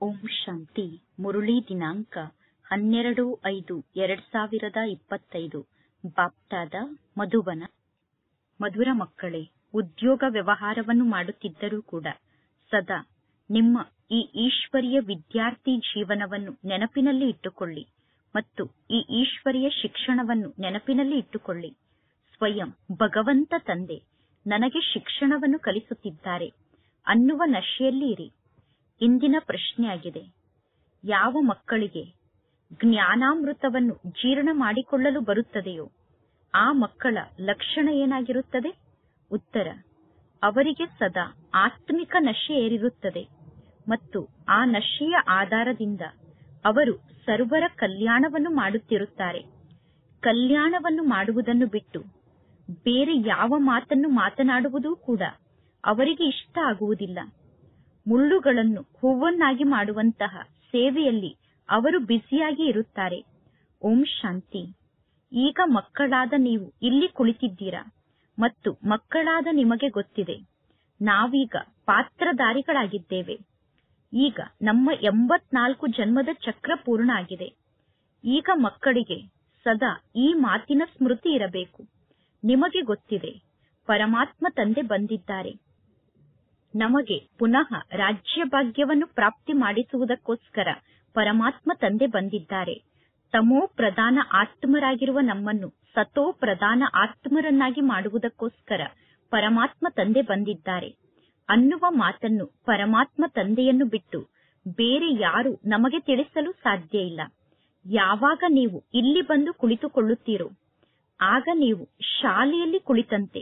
ಓಂ ಶಾಂತಿ. ಮುರುಳಿ ದಿನಾಂಕ 12/5/2025. ಬಾಪ್ತಾದ ಮಧುಬನ. ಮಧುರ ಮಕ್ಕಳೇ, ಉದ್ಯೋಗ ವ್ಯವಹಾರವನ್ನು ಮಾಡುತ್ತಿದ್ದರೂ ಕೂಡ ಸದಾ ನಿಮ್ಮ ಈ ಈಶ್ವರೀಯ ವಿದ್ಯಾರ್ಥಿ ಜೀವನವನ್ನು ನೆನಪಿನಲ್ಲಿ ಇಟ್ಟುಕೊಳ್ಳಿ ಮತ್ತು ಈ ಈಶ್ವರೀಯ ಶಿಕ್ಷಣವನ್ನು ನೆನಪಿನಲ್ಲಿ ಇಟ್ಟುಕೊಳ್ಳಿ. ಸ್ವಯಂ ಭಗವಂತ ತಂದೆ ನನಗೆ ಶಿಕ್ಷಣವನ್ನು ಕಲಿಸುತ್ತಿದ್ದಾರೆ ಅನ್ನುವ ನಶೆಯಲ್ಲಿ ಇರಿ. ಇಂದಿನ ಪ್ರಶ್ನೆಯಾಗಿದೆ, ಯಾವ ಮಕ್ಕಳಿಗೆ ಜ್ಞಾನಾಮೃತವನ್ನು ಜೀರ್ಣ ಮಾಡಿಕೊಳ್ಳಲು ಬರುತ್ತದೆಯೋ ಆ ಮಕ್ಕಳ ಲಕ್ಷಣ ಏನಾಗಿರುತ್ತದೆ? ಉತ್ತರ, ಅವರಿಗೆ ಸದಾ ಆತ್ಮಿಕ ನಶೆ ಏರಿರುತ್ತದೆ ಮತ್ತು ಆ ನಶೆಯ ಆಧಾರದಿಂದ ಅವರು ಸರ್ವರ ಕಲ್ಯಾಣವನ್ನು ಮಾಡುತ್ತಿರುತ್ತಾರೆ. ಕಲ್ಯಾಣವನ್ನು ಮಾಡುವುದನ್ನು ಬಿಟ್ಟು ಬೇರೆ ಯಾವ ಮಾತನ್ನು ಮಾತನಾಡುವುದೂ ಕೂಡ ಅವರಿಗೆ ಇಷ್ಟ ಆಗುವುದಿಲ್ಲ. ಮುಳ್ಳುಗಳನ್ನು ಹೂವನ್ನಾಗಿ ಮಾಡುವಂತಹ ಸೇವೆಯಲ್ಲಿ ಅವರು ಬ್ಯುಸಿಯಾಗಿ ಇರುತ್ತಾರೆ. ಓಂ ಶಾಂತಿ. ಈಗ ಮಕ್ಕಳಾದ ನೀವು ಇಲ್ಲಿ ಕುಳಿತಿದ್ದೀರಾ ಮತ್ತು ಮಕ್ಕಳಾದ ನಿಮಗೆ ಗೊತ್ತಿದೆ, ನಾವೀಗ ಪಾತ್ರಧಾರಿಗಳಾಗಿದ್ದೇವೆ. ಈಗ ನಮ್ಮ 84 ಜನ್ಮದ ಚಕ್ರ ಪೂರ್ಣ ಆಗಿದೆ. ಈಗ ಮಕ್ಕಳಿಗೆ ಸದಾ ಈ ಮಾತಿನ ಸ್ಮೃತಿ ಇರಬೇಕು. ನಿಮಗೆ ಗೊತ್ತಿದೆ, ಪರಮಾತ್ಮ ತಂದೆ ಬಂದಿದ್ದಾರೆ ನಮಗೆ ಪುನಃ ರಾಜ್ಯ ಭಾಗ್ಯವನ್ನು ಪ್ರಾಪ್ತಿ ಮಾಡಿಸುವುದಕ್ಕೋಸ್ಕರ. ಪರಮಾತ್ಮ ತಂದೆ ಬಂದಿದ್ದಾರೆ ತಮೋ ಪ್ರಧಾನ ಆತ್ಮರಾಗಿರುವ ನಮ್ಮನ್ನು ಸತೋ ಪ್ರಧಾನ ಆತ್ಮರನ್ನಾಗಿ ಮಾಡುವುದಕ್ಕೋಸ್ಕರ. ಪರಮಾತ್ಮ ತಂದೆ ಬಂದಿದ್ದಾರೆ ಅನ್ನುವ ಮಾತನ್ನು ಪರಮಾತ್ಮ ತಂದೆಯನ್ನು ಬಿಟ್ಟು ಬೇರೆ ಯಾರು ನಮಗೆ ತಿಳಿಸಲು ಸಾಧ್ಯ ಇಲ್ಲ. ಯಾವಾಗ ನೀವು ಇಲ್ಲಿ ಬಂದು ಕುಳಿತುಕೊಳ್ಳುತ್ತೀರೋ ಆಗ ನೀವು ಶಾಲೆಯಲ್ಲಿ ಕುಳಿತಂತೆ.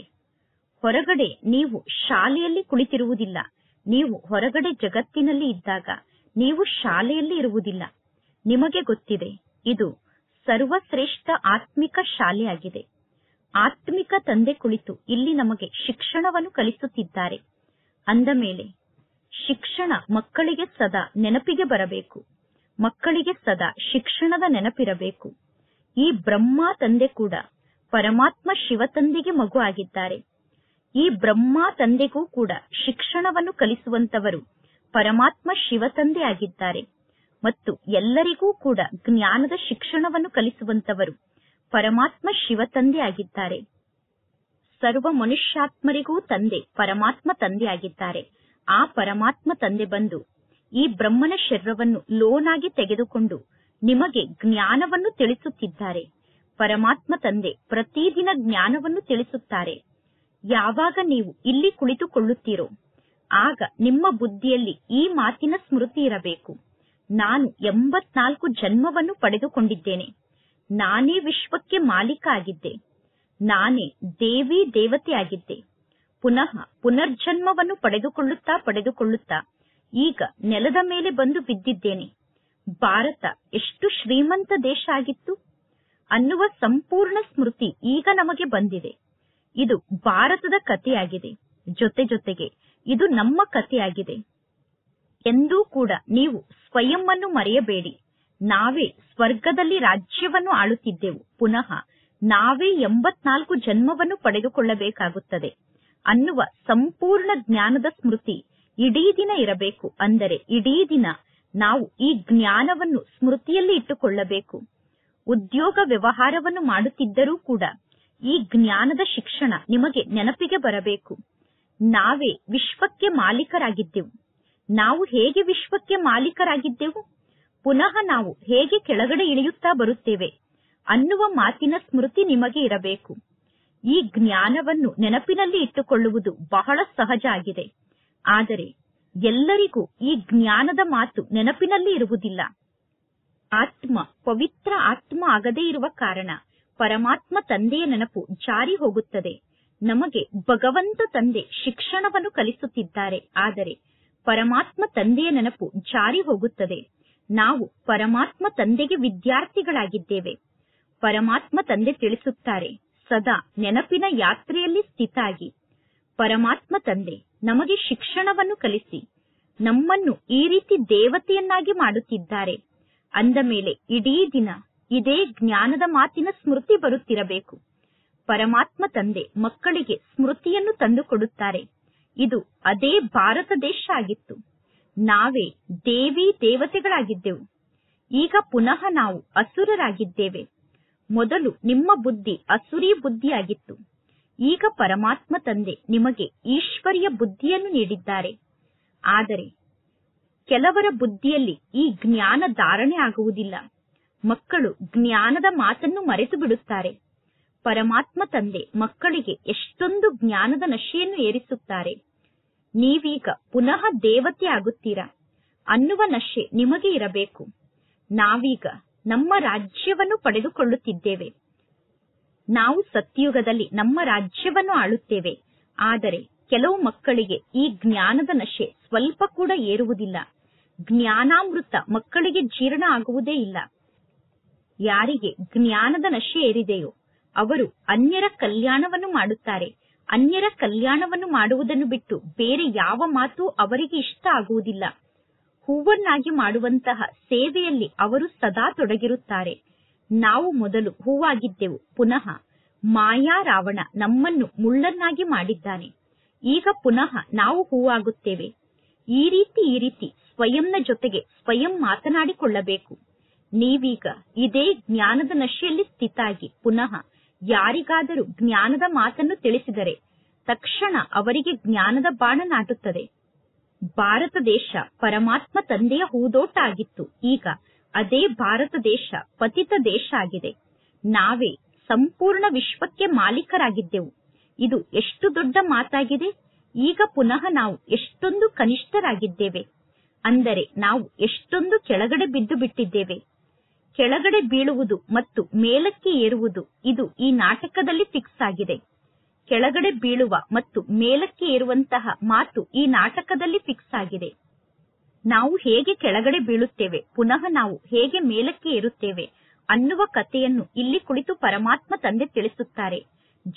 ಹೊರಗಡೆ ನೀವು ಶಾಲೆಯಲ್ಲಿ ಕುಳಿತಿರುವುದಿಲ್ಲ. ನೀವು ಹೊರಗಡೆ ಜಗತ್ತಿನಲ್ಲಿ ಇದ್ದಾಗ ನೀವು ಶಾಲೆಯಲ್ಲಿ ಇರುವುದಿಲ್ಲ. ನಿಮಗೆ ಗೊತ್ತಿದೆ, ಇದು ಸರ್ವಶ್ರೇಷ್ಠ ಆತ್ಮಿಕ ಶಾಲೆಯಾಗಿದೆ. ಆತ್ಮಿಕ ತಂದೆ ಕುಳಿತು ಇಲ್ಲಿ ನಮಗೆ ಶಿಕ್ಷಣವನ್ನು ಕಲಿಸುತ್ತಿದ್ದಾರೆ. ಅಂದ ಮೇಲೆ ಶಿಕ್ಷಣ ಮಕ್ಕಳಿಗೆ ಸದಾ ನೆನಪಿಗೆ ಬರಬೇಕು. ಮಕ್ಕಳಿಗೆ ಸದಾ ಶಿಕ್ಷಣದ ನೆನಪಿರಬೇಕು. ಈ ಬ್ರಹ್ಮ ತಂದೆ ಕೂಡ ಪರಮಾತ್ಮ ಶಿವ ತಂದೆಗೆ ಮಗು ಆಗಿದ್ದಾರೆ. ಈ ಬ್ರಹ್ಮ ತಂದೆಗೂ ಕೂಡ ಶಿಕ್ಷಣವನ್ನು ಕಲಿಸುವಂತವರು ಪರಮಾತ್ಮ ಶಿವ ತಂದೆ ಆಗಿದ್ದಾರೆ ಮತ್ತು ಎಲ್ಲರಿಗೂ ಕೂಡ ಜ್ಞಾನದ ಶಿಕ್ಷಣವನ್ನು ಕಲಿಸುವಂತವರು ಪರಮಾತ್ಮ ಶಿವ ತಂದೆ ಆಗಿದ್ದಾರೆ. ಸರ್ವ ಮನುಷ್ಯಾತ್ಮರಿಗೂ ತಂದೆ ಪರಮಾತ್ಮ ತಂದೆ ಆಗಿದ್ದಾರೆ. ಆ ಪರಮಾತ್ಮ ತಂದೆ ಬಂದು ಈ ಬ್ರಹ್ಮನ ಶರೀರವನ್ನು ಲೋನಾಗಿ ತೆಗೆದುಕೊಂಡು ನಿಮಗೆ ಜ್ಞಾನವನ್ನು ತಿಳಿಸುತ್ತಿದ್ದಾರೆ. ಪರಮಾತ್ಮ ತಂದೆ ಪ್ರತಿದಿನ ಜ್ಞಾನವನ್ನು ತಿಳಿಸುತ್ತಾರೆ. ಯಾವಾಗ ನೀವು ಇಲ್ಲಿ ಕುಳಿತುಕೊಳ್ಳುತ್ತೀರೋ ಆಗ ನಿಮ್ಮ ಬುದ್ಧಿಯಲ್ಲಿ ಈ ಮಾತಿನ ಸ್ಮೃತಿ ಇರಬೇಕು, ನಾನು 84 ಜನ್ಮವನ್ನು ಪಡೆದುಕೊಂಡಿದ್ದೇನೆ. ನಾನೇ ವಿಶ್ವಕ್ಕೆ ಮಾಲೀಕ ಆಗಿದ್ದೆ. ನಾನೇ ದೇವಿ ದೇವತೆ ಆಗಿದ್ದೆ. ಪುನಃ ಪುನರ್ಜನ್ಮವನ್ನು ಪಡೆದುಕೊಳ್ಳುತ್ತಾ ಈಗ ನೆಲದ ಮೇಲೆ ಬಂದು ಬಿದ್ದಿದ್ದೇನೆ. ಭಾರತ ಎಷ್ಟು ಶ್ರೀಮಂತ ದೇಶ ಆಗಿತ್ತು ಅನ್ನುವ ಸಂಪೂರ್ಣ ಸ್ಮೃತಿ ಈಗ ನಮಗೆ ಬಂದಿದೆ. ಇದು ಭಾರತದ ಕಥೆಯಾಗಿದೆ. ಜೊತೆಗೆ ಇದು ನಮ್ಮ ಕಥೆಯಾಗಿದೆ. ಎಂದೂ ಕೂಡ ನೀವು ಸ್ವಯಂ ಅನ್ನು ಮರೆಯಬೇಡಿ. ನಾವೇ ಸ್ವರ್ಗದಲ್ಲಿ ರಾಜ್ಯವನ್ನು ಆಳುತ್ತಿದ್ದೆವು. ಪುನಃ ನಾವೇ 84 ಜನ್ಮವನ್ನು ಪಡೆದುಕೊಳ್ಳಬೇಕಾಗುತ್ತದೆ ಅನ್ನುವ ಸಂಪೂರ್ಣ ಜ್ಞಾನದ ಸ್ಮೃತಿ ಇಡೀ ದಿನ ಇರಬೇಕು. ಅಂದರೆ ಇಡೀ ದಿನ ನಾವು ಈ ಜ್ಞಾನವನ್ನು ಸ್ಮೃತಿಯಲ್ಲಿ ಇಟ್ಟುಕೊಳ್ಳಬೇಕು. ಉದ್ಯೋಗ ವ್ಯವಹಾರವನ್ನು ಮಾಡುತ್ತಿದ್ದರೂ ಕೂಡ ಈ ಜ್ಞಾನದ ಶಿಕ್ಷಣ ನಿಮಗೆ ನೆನಪಿಗೆ ಬರಬೇಕು. ನಾವೇ ವಿಶ್ವಕ್ಕೆ ಮಾಲೀಕರಾಗಿದ್ದೆವು. ನಾವು ಹೇಗೆ ವಿಶ್ವಕ್ಕೆ ಮಾಲೀಕರಾಗಿದ್ದೆವು, ಪುನಃ ನಾವು ಹೇಗೆ ಕೆಳಗಡೆ ಇಳಿಯುತ್ತಾ ಬರುತ್ತೇವೆ ಅನ್ನುವ ಮಾತಿನ ಸ್ಮೃತಿ ನಿಮಗೆ ಇರಬೇಕು. ಈ ಜ್ಞಾನವನ್ನು ನೆನಪಿನಲ್ಲಿ ಇಟ್ಟುಕೊಳ್ಳುವುದು ಬಹಳ ಸಹಜ ಆಗಿದೆ. ಆದರೆ ಎಲ್ಲರಿಗೂ ಈ ಜ್ಞಾನದ ಮಾತು ನೆನಪಿನಲ್ಲಿ ಇರುವುದಿಲ್ಲ. ಆತ್ಮ ಪವಿತ್ರ ಆತ್ಮ ಆಗದೇ ಇರುವ ಕಾರಣ ಪರಮಾತ್ಮ ತಂದೆಯ ನೆನಪು ಜಾರಿ ಹೋಗುತ್ತದೆ. ನಮಗೆ ಭಗವಂತ ತಂದೆ ಶಿಕ್ಷಣವನ್ನು ಕಲಿಸುತ್ತಿದ್ದಾರೆ. ಆದರೆ ಪರಮಾತ್ಮ ತಂದೆಯ ನೆನಪು ಜಾರಿ ಹೋಗುತ್ತದೆ. ನಾವು ಪರಮಾತ್ಮ ತಂದೆಗೆ ವಿದ್ಯಾರ್ಥಿಗಳಾಗಿದ್ದೇವೆ. ಪರಮಾತ್ಮ ತಂದೆ ತಿಳಿಸುತ್ತಾರೆ, ಸದಾ ನೆನಪಿನ ಯಾತ್ರೆಯಲ್ಲಿ ಸ್ಥಿತ ಆಗಿ. ಪರಮಾತ್ಮ ತಂದೆ ನಮಗೆ ಶಿಕ್ಷಣವನ್ನು ಕಲಿಸಿ ನಮ್ಮನ್ನು ಈ ರೀತಿ ದೇವತೆಯನ್ನಾಗಿ ಮಾಡುತ್ತಿದ್ದಾರೆ. ಅಂದ ಮೇಲೆ ಇಡೀ ದಿನ ಇದೇ ಜ್ಞಾನದ ಮಾತಿನ ಸ್ಮೃತಿ ಬರುತ್ತಿರಬೇಕು. ಪರಮಾತ್ಮ ತಂದೆ ಮಕ್ಕಳಿಗೆ ಸ್ಮೃತಿಯನ್ನು ತಂದುಕೊಡುತ್ತಾರೆ. ಇದು ಅದೇ ಭಾರತ ದೇಶ ಆಗಿತ್ತು. ನಾವೇ ದೇವಿ ದೇವತೆಗಳಾಗಿದ್ದೆವು. ಈಗ ಪುನಃ ನಾವು ಅಸುರರಾಗಿದ್ದೇವೆ. ಮೊದಲು ನಿಮ್ಮ ಬುದ್ಧಿ ಅಸುರಿ ಬುದ್ಧಿಯಾಗಿತ್ತು. ಈಗ ಪರಮಾತ್ಮ ತಂದೆ ನಿಮಗೆ ಈಶ್ವರಿಯ ಬುದ್ಧಿಯನ್ನು ನೀಡಿದ್ದಾರೆ. ಆದರೆ ಕೆಲವರ ಬುದ್ಧಿಯಲ್ಲಿ ಈ ಜ್ಞಾನ ಧಾರಣೆ ಆಗುವುದಿಲ್ಲ. ಮಕ್ಕಳು ಜ್ಞಾನದ ಮಾತನ್ನು ಮರೆತು ಬಿಡುತ್ತಾರೆ. ಪರಮಾತ್ಮ ತಂದೆ ಮಕ್ಕಳಿಗೆ ಎಷ್ಟೊಂದು ಜ್ಞಾನದ ನಶೆಯನ್ನು ಏರಿಸುತ್ತಾರೆ. ನೀವೀಗ ಪುನಃ ದೇವತೆ ಆಗುತ್ತೀರಾ ಅನ್ನುವ ನಶೆ ನಿಮಗೆ ಇರಬೇಕು. ನಾವೀಗ ನಮ್ಮ ರಾಜ್ಯವನ್ನು ಪಡೆದುಕೊಳ್ಳುತ್ತಿದ್ದೇವೆ. ನಾವು ಸತ್ಯುಗದಲ್ಲಿ ನಮ್ಮ ರಾಜ್ಯವನ್ನು ಆಳುತ್ತೇವೆ. ಆದರೆ ಕೆಲವು ಮಕ್ಕಳಿಗೆ ಈ ಜ್ಞಾನದ ನಶೆ ಸ್ವಲ್ಪ ಕೂಡ ಏರುವುದಿಲ್ಲ. ಜ್ಞಾನಾಮೃತ ಮಕ್ಕಳಿಗೆ ಜೀರ್ಣ ಆಗುವುದೇ ಇಲ್ಲ. ಯಾರಿಗೆ ಜ್ಞಾನದ ನಶೆ ಏರಿದೆಯೋ ಅವರು ಅನ್ಯರ ಕಲ್ಯಾಣವನ್ನು ಮಾಡುತ್ತಾರೆ. ಅನ್ಯರ ಕಲ್ಯಾಣವನ್ನು ಮಾಡುವುದನ್ನು ಬಿಟ್ಟು ಬೇರೆ ಯಾವ ಮಾತು ಅವರಿಗೆ ಇಷ್ಟ ಆಗುವುದಿಲ್ಲ. ಹೂವನ್ನಾಗಿ ಮಾಡುವಂತಹ ಸೇವೆಯಲ್ಲಿ ಅವರು ಸದಾ ತೊಡಗಿರುತ್ತಾರೆ. ನಾವು ಮೊದಲು ಹೂವಾಗಿದ್ದೆವು. ಪುನಃ ಮಾಯಾ ರಾವಣ ನಮ್ಮನ್ನು ಮುಳ್ಳನ್ನಾಗಿ ಮಾಡಿದ್ದಾನೆ. ಈಗ ಪುನಃ ನಾವು ಹೂವಾಗುತ್ತೇವೆ. ಈ ರೀತಿ ಸ್ವಯಂನ ಜೊತೆಗೆ ಸ್ವಯಂ ಮಾತನಾಡಿಕೊಳ್ಳಬೇಕು. ನೀವೀಗ ಇದೇ ಜ್ಞಾನದ ನಶೆಯಲ್ಲಿ ಸ್ಥಿತಾಗಿ ಪುನಃ ಯಾರಿಗಾದರೂ ಜ್ಞಾನದ ಮಾತನ್ನು ತಿಳಿಸಿದರೆ ತಕ್ಷಣ ಅವರಿಗೆ ಜ್ಞಾನದ ಬಾಣ ನಾಟುತ್ತದೆ. ಭಾರತ ದೇಶ ಪರಮಾತ್ಮ ತಂದೆಯ ಹೂದೋಟ ಆಗಿತ್ತು. ಈಗ ಅದೇ ಭಾರತ ದೇಶ ಪತಿತ ದೇಶ ಆಗಿದೆ. ನಾವೇ ಸಂಪೂರ್ಣ ವಿಶ್ವಕ್ಕೆ ಮಾಲೀಕರಾಗಿದ್ದೆವು. ಇದು ಎಷ್ಟು ದೊಡ್ಡ ಮಾತಾಗಿದೆ. ಈಗ ಪುನಃ ನಾವು ಎಷ್ಟೊಂದು ಕನಿಷ್ಠರಾಗಿದ್ದೇವೆ. ಅಂದರೆ ನಾವು ಎಷ್ಟೊಂದು ಕೆಳಗಡೆ ಬಿದ್ದು ಬಿಟ್ಟಿದ್ದೇವೆ. ಕೆಳಗಡೆ ಬೀಳುವುದು ಮತ್ತು ಮೇಲಕ್ಕೆ ಏರುವುದು ಇದು ಈ ನಾಟಕದಲ್ಲಿ ಫಿಕ್ಸ್ ಆಗಿದೆ. ಕೆಳಗಡೆ ಬೀಳುವ ಮತ್ತು ಮೇಲಕ್ಕೆ ಏರುವಂತಹ ಮಾತು ಈ ನಾಟಕದಲ್ಲಿ ಫಿಕ್ಸ್ ಆಗಿದೆ. ನಾವು ಹೇಗೆ ಕೆಳಗಡೆ ಬೀಳುತ್ತೇವೆ, ಪುನಃ ನಾವು ಹೇಗೆ ಮೇಲಕ್ಕೆ ಏರುತ್ತೇವೆ ಅನ್ನುವ ಕಥೆಯನ್ನು ಇಲ್ಲಿ ಕುಳಿತು ಪರಮಾತ್ಮ ತಂದೆ ತಿಳಿಸುತ್ತಾರೆ.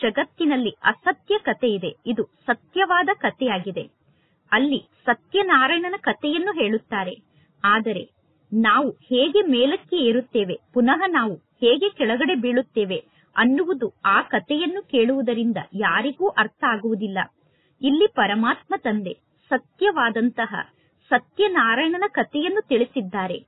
ಜಗತ್ತಿನಲ್ಲಿ ಅಸತ್ಯ ಕಥೆ ಇದೆ, ಇದು ಸತ್ಯವಾದ ಕಥೆಯಾಗಿದೆ. ಅಲ್ಲಿ ಸತ್ಯನಾರಾಯಣನ ಕಥೆಯನ್ನು ಹೇಳುತ್ತಾರೆ. ಆದರೆ ನಾವು ಹೇಗೆ ಮೇಲಕ್ಕೆ ಏರುತ್ತೇವೆ, ಪುನಃ ನಾವು ಹೇಗೆ ಕೆಳಗಡೆ ಬೀಳುತ್ತೇವೆ ಅನ್ನುವುದು ಆ ಕಥೆಯನ್ನು ಕೇಳುವುದರಿಂದ ಯಾರಿಗೂ ಅರ್ಥ ಆಗುವುದಿಲ್ಲ. ಇಲ್ಲಿ ಪರಮಾತ್ಮ ತಂದೆ ಸತ್ಯವಾದಂತಹ ಸತ್ಯನಾರಾಯಣನ ಕಥೆಯನ್ನು ತಿಳಿಸಿದ್ದಾರೆ.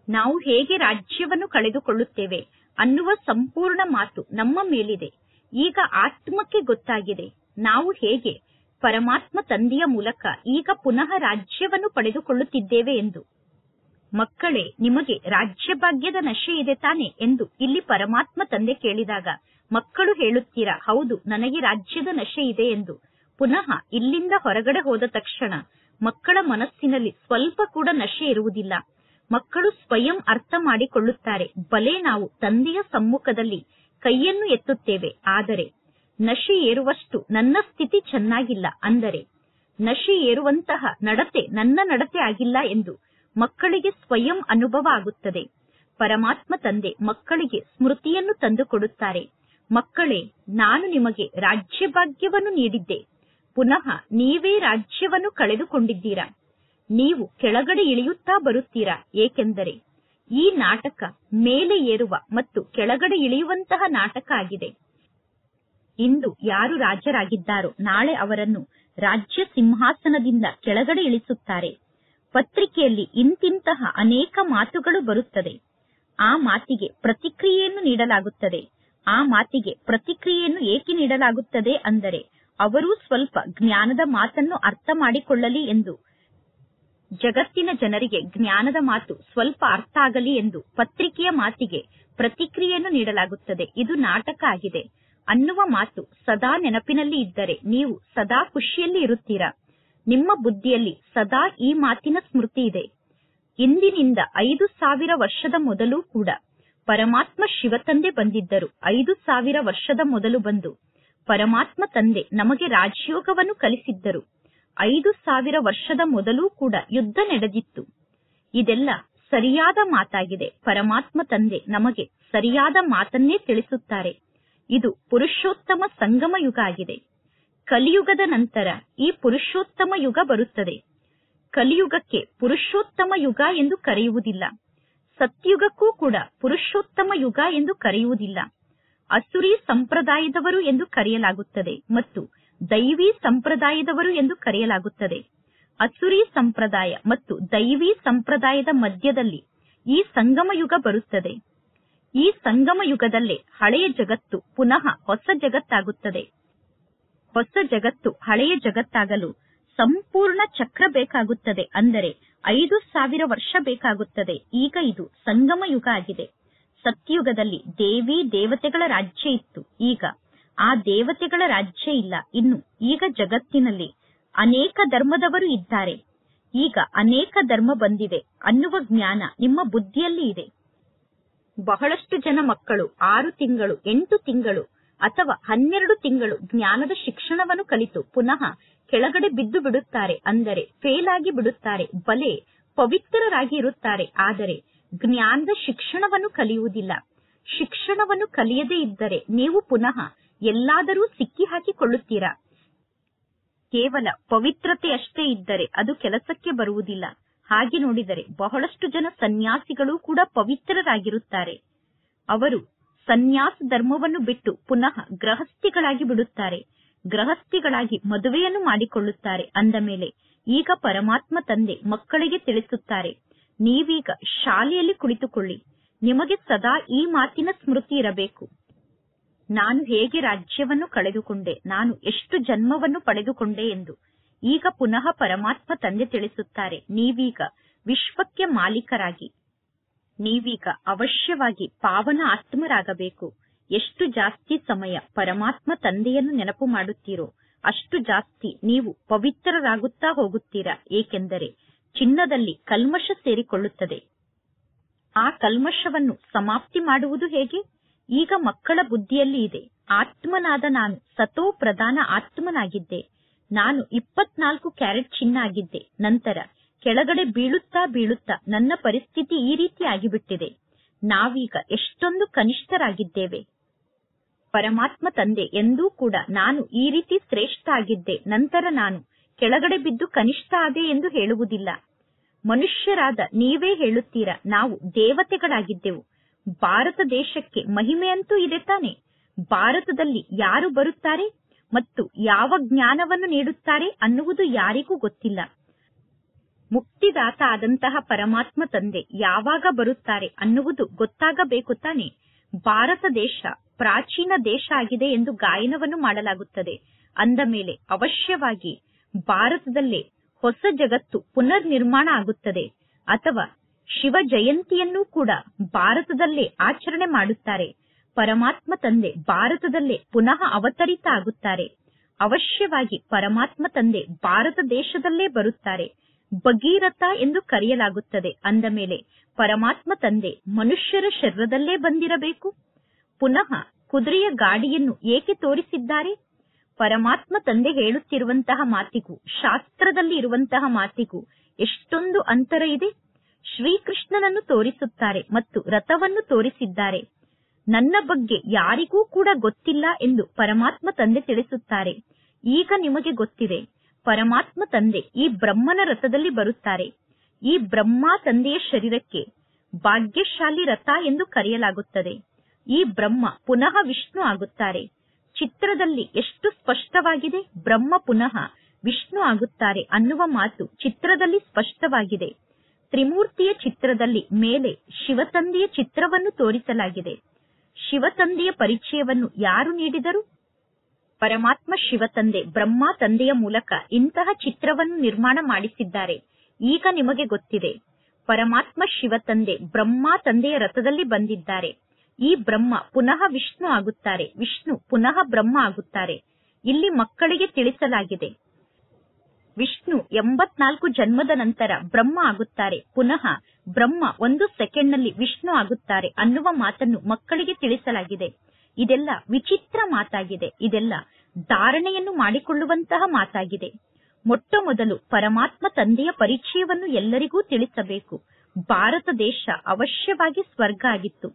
ನಾವು ಹೇಗೆ ರಾಜ್ಯವನ್ನು ಕಳೆದುಕೊಳ್ಳುತ್ತೇವೆ ಅನ್ನುವ ಸಂಪೂರ್ಣ ಮಾತು ನಮ್ಮ ಮೇಲಿದೆ. ಈಗ ಆತ್ಮಕ್ಕೆ ಗೊತ್ತಾಗಿದೆ ನಾವು ಹೇಗೆ ಪರಮಾತ್ಮ ತಂದೆಯ ಮೂಲಕ ಈಗ ಪುನಃ ರಾಜ್ಯವನ್ನು ಪಡೆದುಕೊಳ್ಳುತ್ತಿದ್ದೇವೆ ಎಂದು. ಮಕ್ಕಳೇ, ನಿಮಗೆ ರಾಜ್ಯಭಾಗ್ಯದ ನಶೆ ಇದೆ ತಾನೆ ಎಂದು ಇಲ್ಲಿ ಪರಮಾತ್ಮ ತಂದೆ ಕೇಳಿದಾಗ ಮಕ್ಕಳು ಹೇಳುತ್ತೀರಾ, ಹೌದು ನನಗೆ ರಾಜ್ಯದ ನಶೆ ಇದೆ ಎಂದು. ಪುನಃ ಇಲ್ಲಿಂದ ಹೊರಗಡೆ ಹೋದ ತಕ್ಷಣ ಮಕ್ಕಳ ಮನಸ್ಸಿನಲ್ಲಿ ಸ್ವಲ್ಪ ಕೂಡ ನಶೆ ಇರುವುದಿಲ್ಲ. ಮಕ್ಕಳು ಸ್ವಯಂ ಅರ್ಥ ಮಾಡಿಕೊಳ್ಳುತ್ತಾರೆ, ಬಲೆ ನಾವು ತಂದೆಯ ಸಮ್ಮುಖದಲ್ಲಿ ಕೈಯನ್ನು ಎತ್ತುತ್ತೇವೆ, ಆದರೆ ನಶೆ ಏರುವಷ್ಟು ನನ್ನ ಸ್ಥಿತಿ ಚೆನ್ನಾಗಿಲ್ಲ, ಅಂದರೆ ನಶೆ ಏರುವಂತಹ ನಡತೆ ನನ್ನ ನಡತೆ ಆಗಿಲ್ಲ ಎಂದು ಮಕ್ಕಳಿಗೆ ಸ್ವಯಂ ಅನುಭವ ಆಗುತ್ತದೆ. ಪರಮಾತ್ಮ ತಂದೆ ಮಕ್ಕಳಿಗೆ ಸ್ಮೃತಿಯನ್ನು ತಂದುಕೊಡುತ್ತಾರೆ. ಮಕ್ಕಳೇ, ನಾನು ನಿಮಗೆ ರಾಜ್ಯಭಾಗ್ಯವನ್ನು ನೀಡಿದ್ದೆ, ಪುನಃ ನೀವೇ ರಾಜ್ಯವನ್ನು ಕಳೆದುಕೊಂಡಿದ್ದೀರಾ. ನೀವು ಕೆಳಗಡೆ ಇಳಿಯುತ್ತಾ ಬರುತ್ತೀರಾ, ಏಕೆಂದರೆ ಈ ನಾಟಕ ಮೇಲೆ ಏರುವ ಮತ್ತು ಕೆಳಗಡೆ ಇಳಿಯುವಂತಹ ನಾಟಕ ಆಗಿದೆ. ಇಂದು ಯಾರು ರಾಜರಾಗಿದ್ದಾರೋ ನಾಳೆ ಅವರನ್ನು ರಾಜ್ಯ ಸಿಂಹಾಸನದಿಂದ ಕೆಳಗಡೆ ಇಳಿಸುತ್ತಾರೆ. ಪತ್ರಿಕೆಯಲ್ಲಿ ಇಂತಿಂತಹ ಅನೇಕ ಮಾತುಗಳು ಬರುತ್ತದೆ. ಆ ಮಾತಿಗೆ ಪ್ರತಿಕ್ರಿಯೆಯನ್ನು ನೀಡಲಾಗುತ್ತದೆ. ಆ ಮಾತಿಗೆ ಪ್ರತಿಕ್ರಿಯೆಯನ್ನು ಏಕೆ ನೀಡಲಾಗುತ್ತದೆ ಅಂದರೆ ಅವರೂ ಸ್ವಲ್ಪ ಜ್ಞಾನದ ಮಾತನ್ನು ಅರ್ಥ ಮಾಡಿಕೊಳ್ಳಲಿ ಎಂದು, ಜಗತ್ತಿನ ಜನರಿಗೆ ಜ್ಞಾನದ ಮಾತು ಸ್ವಲ್ಪ ಅರ್ಥ ಆಗಲಿ ಎಂದು ಪತ್ರಿಕೆಯ ಮಾತಿಗೆ ಪ್ರತಿಕ್ರಿಯೆಯನ್ನು ನೀಡಲಾಗುತ್ತದೆ. ಇದು ನಾಟಕ ಆಗಿದೆ ಅನ್ನುವ ಮಾತು ಸದಾ ನೆನಪಿನಲ್ಲಿ ಇದ್ದರೆ ನೀವು ಸದಾ ಖುಷಿಯಲ್ಲಿ ಇರುತ್ತೀರಾ. ನಿಮ್ಮ ಬುದ್ಧಿಯಲ್ಲಿ ಸದಾ ಈ ಮಾತಿನ ಸ್ಮೃತಿ ಇದೆ. ಇಂದಿನಿಂದ 5000 ವರ್ಷದ ಮೊದಲು ಕೂಡ ಪರಮಾತ್ಮ ಶಿವತಂದೆ ಬಂದಿದ್ದರು. 5000 ವರ್ಷದ ಮೊದಲು ಬಂದು ಪರಮಾತ್ಮ ತಂದೆ ನಮಗೆ ರಾಜಯೋಗವನ್ನು ಕಲಿಸಿದ್ದರು. 5000 ವರ್ಷದ ಮೊದಲೂ ಕೂಡ ಯುದ್ಧ ನಡೆದಿತ್ತು. ಇದೆಲ್ಲ ಸರಿಯಾದ ಮಾತಾಗಿದೆ. ಪರಮಾತ್ಮ ತಂದೆ ನಮಗೆ ಸರಿಯಾದ ಮಾತನ್ನೇ ತಿಳಿಸುತ್ತಾರೆ. ಇದು ಪುರುಷೋತ್ತಮ ಸಂಗಮ ಯುಗ ಆಗಿದೆ. ಕಲಿಯುಗದ ನಂತರ ಈ ಪುರುಷೋತ್ತಮ ಯುಗ ಬರುತ್ತದೆ. ಕಲಿಯುಗಕ್ಕೆ ಪುರುಷೋತ್ತಮ ಯುಗ ಎಂದು ಕರೆಯುವುದಿಲ್ಲ. ಸತ್ಯುಗಕ್ಕೂ ಕೂಡ ಪುರುಷೋತ್ತಮ ಯುಗ ಎಂದು ಕರೆಯುವುದಿಲ್ಲ. ಅಸುರಿ ಸಂಪ್ರದಾಯದವರು ಎಂದು ಕರೆಯಲಾಗುತ್ತದೆ ಮತ್ತು ದೈವಿ ಸಂಪ್ರದಾಯದವರು ಎಂದು ಕರೆಯಲಾಗುತ್ತದೆ. ಅಸುರಿ ಸಂಪ್ರದಾಯ ಮತ್ತು ದೈವಿ ಸಂಪ್ರದಾಯದ ಮಧ್ಯದಲ್ಲಿ ಈ ಸಂಗಮ ಯುಗ ಬರುತ್ತದೆ. ಈ ಸಂಗಮ ಯುಗದಲ್ಲೇ ಹಳೆಯ ಜಗತ್ತು ಪುನಃ ಹೊಸ ಜಗತ್ತಾಗುತ್ತದೆ. ಹೊಸ ಜಗತ್ತು ಹಳೆಯ ಜಗತ್ತಾಗಲು ಸಂಪೂರ್ಣ ಚಕ್ರ ಬೇಕಾಗುತ್ತದೆ, ಅಂದರೆ 5000 ವರ್ಷ ಬೇಕಾಗುತ್ತದೆ. ಈಗ ಇದು ಸಂಗಮ ಯುಗ ಆಗಿದೆ. ಸತ್ಯಯುಗದಲ್ಲಿ ದೇವಿ ದೇವತೆಗಳ ರಾಜ್ಯ ಇತ್ತು. ಈಗ ಆ ದೇವತೆಗಳ ರಾಜ್ಯ ಇಲ್ಲ. ಇನ್ನು ಈಗ ಜಗತ್ತಿನಲ್ಲಿ ಅನೇಕ ಧರ್ಮದವರು ಇದ್ದಾರೆ. ಈಗ ಅನೇಕ ಧರ್ಮ ಬಂದಿದೆ ಅನ್ನುವ ಜ್ಞಾನ ನಿಮ್ಮ ಬುದ್ಧಿಯಲ್ಲಿ ಇದೆ. ಬಹಳಷ್ಟು ಜನ ಮಕ್ಕಳು 6 ತಿಂಗಳು, 8 ತಿಂಗಳು ಅಥವಾ 12 ತಿಂಗಳು ಜ್ಞಾನದ ಶಿಕ್ಷಣವನ್ನು ಕಲಿತು ಪುನಃ ಕೆಳಗಡೆ ಬಿದ್ದು ಬಿಡುತ್ತಾರೆ, ಅಂದರೆ ಫೇಲ್ ಆಗಿ ಬಿಡುತ್ತಾರೆ. ಬಲೆ ಪವಿತ್ರರಾಗಿ ಇರುತ್ತಾರೆ, ಆದರೆ ಜ್ಞಾನದ ಶಿಕ್ಷಣವನ್ನು ಕಲಿಯುವುದಿಲ್ಲ. ಶಿಕ್ಷಣವನ್ನು ಕಲಿಯದೇ ಇದ್ದರೆ ನೀವು ಪುನಃ ಎಲ್ಲಾದರೂ ಸಿಕ್ಕಿ ಹಾಕಿಕೊಳ್ಳುತ್ತೀರಾ. ಕೇವಲ ಪವಿತ್ರತೆಯಷ್ಟೇ ಇದ್ದರೆ ಅದು ಕೆಲಸಕ್ಕೆ ಬರುವುದಿಲ್ಲ. ಹಾಗೆ ನೋಡಿದರೆ ಬಹಳಷ್ಟು ಜನ ಸನ್ಯಾಸಿಗಳು ಕೂಡ ಪವಿತ್ರರಾಗಿರುತ್ತಾರೆ. ಅವರು ಸನ್ಯಾಸ ಧರ್ಮವನ್ನು ಬಿಟ್ಟು ಪುನಃ ಗೃಹಸ್ಥಿಗಳಾಗಿ ಬಿಡುತ್ತಾರೆ. ಗೃಹಸ್ಥಿಗಳಾಗಿ ಮದುವೆಯನ್ನು ಮಾಡಿಕೊಳ್ಳುತ್ತಾರೆ. ಅಂದ ಮೇಲೆ ಈಗ ಪರಮಾತ್ಮ ತಂದೆ ಮಕ್ಕಳಿಗೆ ತಿಳಿಸುತ್ತಾರೆ, ನೀವೀಗ ಶಾಲೆಯಲ್ಲಿ ಕುಳಿತುಕೊಳ್ಳಿ. ನಿಮಗೆ ಸದಾ ಈ ಮಾತಿನ ಸ್ಮೃತಿ ಇರಬೇಕು, ನಾನು ಹೇಗೆ ರಾಜ್ಯವನ್ನು ಕಳೆದುಕೊಂಡೆ, ನಾನು ಎಷ್ಟು ಜನ್ಮವನ್ನು ಪಡೆದುಕೊಂಡೆ ಎಂದು. ಈಗ ಪುನಃ ಪರಮಾತ್ಮ ತಂದೆ ತಿಳಿಸುತ್ತಾರೆ, ನೀವೀಗ ವಿಶ್ವಕ್ಕೆ ಮಾಲೀಕರಾಗಿ, ನೀವೀಗ ಅವಶ್ಯವಾಗಿ ಪಾವನ ಆತ್ಮರಾಗಬೇಕು. ಎಷ್ಟು ಜಾಸ್ತಿ ಸಮಯ ಪರಮಾತ್ಮ ತಂದೆಯನ್ನು ನೆನಪು ಮಾಡುತ್ತೀರೋ ಅಷ್ಟು ಜಾಸ್ತಿ ನೀವು ಪವಿತ್ರರಾಗುತ್ತಾ ಹೋಗುತ್ತೀರಾ. ಏಕೆಂದರೆ ಚಿನ್ನದಲ್ಲಿ ಕಲ್ಮಶ ಸೇರಿಕೊಳ್ಳುತ್ತದೆ. ಆ ಕಲ್ಮಶವನ್ನು ಸಮಾಪ್ತಿ ಮಾಡುವುದು ಹೇಗೆ? ಈಗ ಮಕ್ಕಳ ಬುದ್ಧಿಯಲ್ಲಿ ಇದೆ, ಆತ್ಮನಾದ ನಾನು ಸತೋ ಪ್ರಧಾನ ಆತ್ಮನಾಗಿದ್ದೆ. ನಾನು 24 ಕ್ಯಾರೆಟ್ ಚಿನ್ನ ಆಗಿದ್ದೆ. ನಂತರ ಕೆಳಗಡೆ ಬೀಳುತ್ತಾ ಬೀಳುತ್ತಾ ನನ್ನ ಪರಿಸ್ಥಿತಿ ಈ ರೀತಿ ಆಗಿಬಿಟ್ಟಿದೆ. ನಾವೀಗ ಎಷ್ಟೊಂದು ಕನಿಷ್ಠರಾಗಿದ್ದೇವೆ. ಪರಮಾತ್ಮ ತಂದೆ ಎಂದೂ ಕೂಡ ನಾನು ಈ ರೀತಿ ಶ್ರೇಷ್ಠ ಆಗಿದ್ದೆ, ನಂತರ ನಾನು ಕೆಳಗಡೆ ಬಿದ್ದು ಕನಿಷ್ಠ ಆದೆ ಎಂದು ಹೇಳುವುದಿಲ್ಲ. ಮನುಷ್ಯರಾದ ನೀವೇ ಹೇಳುತ್ತೀರಾ, ನಾವು ದೇವತೆಗಳಾಗಿದ್ದೆವು. ಭಾರತ ದೇಶಕ್ಕೆ ಮಹಿಮೆಯಂತೂ ಇದೆ ತಾನೆ. ಭಾರತದಲ್ಲಿ ಯಾರು ಬರುತ್ತಾರೆ ಮತ್ತು ಯಾವ ಜ್ಞಾನವನ್ನು ನೀಡುತ್ತಾರೆ ಅನ್ನುವುದು ಯಾರಿಗೂ ಗೊತ್ತಿಲ್ಲ. ಮುಕ್ತಿದಾತ ಆದಂತಹ ಪರಮಾತ್ಮ ತಂದೆ ಯಾವಾಗ ಬರುತ್ತಾರೆ ಅನ್ನುವುದು ಗೊತ್ತಾಗಬೇಕು ತಾನೆ. ಭಾರತ ದೇಶ ಪ್ರಾಚೀನ ದೇಶ ಆಗಿದೆ ಎಂದು ಗಾಯನವನ್ನು ಮಾಡಲಾಗುತ್ತದೆ. ಅಂದ ಮೇಲೆ ಅವಶ್ಯವಾಗಿ ಭಾರತದಲ್ಲೇ ಹೊಸ ಜಗತ್ತು ಪುನರ್ ನಿರ್ಮಾಣ ಆಗುತ್ತದೆ. ಅಥವಾ ಶಿವ ಜಯಂತಿಯನ್ನೂ ಕೂಡ ಭಾರತದಲ್ಲೇ ಆಚರಣೆ ಮಾಡುತ್ತಾರೆ. ಪರಮಾತ್ಮ ತಂದೆ ಭಾರತದಲ್ಲೇ ಪುನಃ ಅವತರಿತ ಆಗುತ್ತಾರೆ. ಅವಶ್ಯವಾಗಿ ಪರಮಾತ್ಮ ತಂದೆ ಭಾರತ ದೇಶದಲ್ಲೇ ಬರುತ್ತಾರೆ. ಭಗೀರಥ ಎಂದು ಕರೆಯಲಾಗುತ್ತದೆ. ಅಂದ ಮೇಲೆ ಪರಮಾತ್ಮ ತಂದೆ ಮನುಷ್ಯರ ಶರೀರದಲ್ಲೇ ಬಂದಿರಬೇಕು. ಪುನಃ ಕುದುರೆಯ ಗಾಡಿಯನ್ನು ಏಕೆ ತೋರಿಸಿದ್ದಾರೆ? ಪರಮಾತ್ಮ ತಂದೆ ಹೇಳುತ್ತಿರುವಂತಹ ಮಾತಿಗೂ ಶಾಸ್ತ್ರದಲ್ಲಿ ಇರುವಂತಹ ಮಾತಿಗೂ ಎಷ್ಟೊಂದು ಅಂತರ ಇದೆ. ಶ್ರೀಕೃಷ್ಣನನ್ನು ತೋರಿಸುತ್ತಾರೆ ಮತ್ತು ರಥವನ್ನು ತೋರಿಸಿದ್ದಾರೆ. ನನ್ನ ಬಗ್ಗೆ ಯಾರಿಗೂ ಕೂಡ ಗೊತ್ತಿಲ್ಲ ಎಂದು ಪರಮಾತ್ಮ ತಂದೆ ತಿಳಿಸುತ್ತಾರೆ. ಈಗ ನಿಮಗೆ ಗೊತ್ತಿದೆ, ಪರಮಾತ್ಮ ತಂದೆ ಈ ಬ್ರಹ್ಮನ ರಥದಲ್ಲಿ ಬರುತ್ತಾರೆ. ಈ ಬ್ರಹ್ಮ ತಂದೆಯ ಶರೀರಕ್ಕೆ ಭಾಗ್ಯಶಾಲಿ ರಥ ಎಂದು ಕರೆಯಲಾಗುತ್ತದೆ. ಈ ಬ್ರಹ್ಮ ಪುನಃ ವಿಷ್ಣು ಆಗುತ್ತಾರೆ. ಚಿತ್ರದಲ್ಲಿ ಎಷ್ಟು ಸ್ಪಷ್ಟವಾಗಿದೆ, ಬ್ರಹ್ಮ ಪುನಃ ವಿಷ್ಣು ಆಗುತ್ತಾರೆ ಅನ್ನುವ ಮಾತು ಚಿತ್ರದಲ್ಲಿ ಸ್ಪಷ್ಟವಾಗಿದೆ. ತ್ರಿಮೂರ್ತಿಯ ಚಿತ್ರದಲ್ಲಿ ಮೇಲೆ ಶಿವತಂದೆಯ ಚಿತ್ರವನ್ನು ತೋರಿಸಲಾಗಿದೆ. ಶಿವತಂದೆಯ ಪರಿಚಯವನ್ನು ಯಾರು ನೀಡಿದರು? ಪರಮಾತ್ಮ ಶಿವತಂದೆ ಬ್ರಹ್ಮ ತಂದೆಯ ಮೂಲಕ ಇಂತಹ ಚಿತ್ರವನ್ನು ನಿರ್ಮಾಣ ಮಾಡಿಸಿದ್ದಾರೆ. ಈಗ ನಿಮಗೆ ಗೊತ್ತಿದೆ, ಪರಮಾತ್ಮ ಶಿವತಂದೆ ಬ್ರಹ್ಮ ತಂದೆಯ ರಥದಲ್ಲಿ ಬಂದಿದ್ದಾರೆ. ಈ ಬ್ರಹ್ಮ ಪುನಃ ವಿಷ್ಣು ಆಗುತ್ತಾರೆ, ವಿಷ್ಣು ಪುನಃ ಬ್ರಹ್ಮ ಆಗುತ್ತಾರೆ. ಇಲ್ಲಿ ಮಕ್ಕಳಿಗೆ ತಿಳಿಸಲಾಗಿದೆ, ವಿಷ್ಣು 84 ಜನ್ಮದ ನಂತರ ಬ್ರಹ್ಮ ಆಗುತ್ತಾರೆ, ಪುನಃ ಬ್ರಹ್ಮ 1 ಸೆಕೆಂಡ್ನಲ್ಲಿ ವಿಷ್ಣು ಆಗುತ್ತಾರೆ ಅನ್ನುವ ಮಾತನ್ನು ಮಕ್ಕಳಿಗೆ ತಿಳಿಸಲಾಗಿದೆ. ಇದೆಲ್ಲ ವಿಚಿತ್ರ ಮಾತಾಗಿದೆ. ಇದೆಲ್ಲ ಧಾರಣೆಯನ್ನು ಮಾಡಿಕೊಳ್ಳುವಂತಹ ಮಾತಾಗಿದೆ. ಮೊಟ್ಟ ಮೊದಲು ಪರಮಾತ್ಮ ತಂದೆಯ ಪರಿಚಯವನ್ನು ಎಲ್ಲರಿಗೂ ತಿಳಿಸಬೇಕು. ಭಾರತ ದೇಶ ಅವಶ್ಯವಾಗಿ ಸ್ವರ್ಗ ಆಗಿತ್ತು.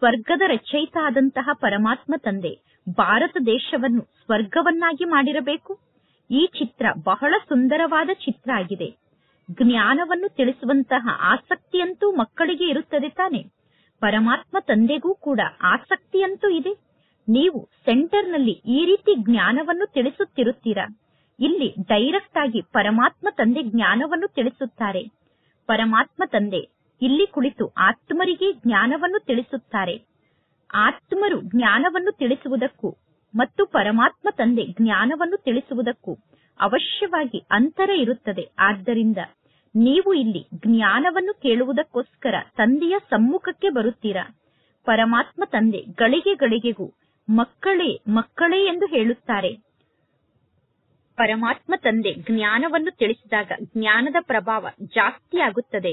ಸ್ವರ್ಗದ ರಚಯಿತ ಆದಂತಹ ಪರಮಾತ್ಮ ತಂದೆ ಭಾರತ ದೇಶವನ್ನು ಸ್ವರ್ಗವನ್ನಾಗಿ ಮಾಡಿರಬೇಕು. ಈ ಚಿತ್ರ ಬಹಳ ಸುಂದರವಾದ ಚಿತ್ರ ಆಗಿದೆ. ಜ್ಞಾನವನ್ನು ತಿಳಿಸುವಂತಹ ಆಸಕ್ತಿಯಂತೂ ಮಕ್ಕಳಿಗೆ ಇರುತ್ತದೆ ತಾನೆ. ಪರಮಾತ್ಮ ತಂದೆಗೂ ಕೂಡ ಆಸಕ್ತಿಯಂತೂ ಇದೆ. ನೀವು ಸೆಂಟರ್ನಲ್ಲಿ ಈ ರೀತಿ ಜ್ಞಾನವನ್ನು ತಿಳಿಸುತ್ತಿರುತ್ತೀರಾ. ಇಲ್ಲಿ ಡೈರೆಕ್ಟ್ ಆಗಿ ಪರಮಾತ್ಮ ತಂದೆ ಜ್ಞಾನವನ್ನು ತಿಳಿಸುತ್ತಾರೆ. ಪರಮಾತ್ಮ ತಂದೆ ಇಲ್ಲಿ ಕುಳಿತು ಆತ್ಮರಿಗೆ ಜ್ಞಾನವನ್ನು ತಿಳಿಸುತ್ತಾರೆ. ಆತ್ಮರು ಜ್ಞಾನವನ್ನು ತಿಳಿಸುವುದಕ್ಕೂ ಮತ್ತು ಪರಮಾತ್ಮ ತಂದೆ ಜ್ಞಾನವನ್ನು ತಿಳಿಸುವುದಕ್ಕೂ ಅವಶ್ಯವಾಗಿ ಅಂತರ ಇರುತ್ತದೆ. ಆದ್ದರಿಂದ ನೀವು ಇಲ್ಲಿ ಜ್ಞಾನವನ್ನು ಕೇಳುವುದಕ್ಕೋಸ್ಕರ ತಂದೆಯ ಸಮ್ಮುಖಕ್ಕೆ ಬರುತ್ತೀರಾ. ಪರಮಾತ್ಮ ತಂದೆ ಗಳಿಗೆ ಗಳಿಗೆಗೂ ಮಕ್ಕಳೇ ಮಕ್ಕಳೇ ಎಂದು ಹೇಳುತ್ತಾರೆ. ಪರಮಾತ್ಮ ತಂದೆ ಜ್ಞಾನವನ್ನು ತಿಳಿಸಿದಾಗ ಜ್ಞಾನದ ಪ್ರಭಾವ ಜಾಸ್ತಿ ಆಗುತ್ತದೆ.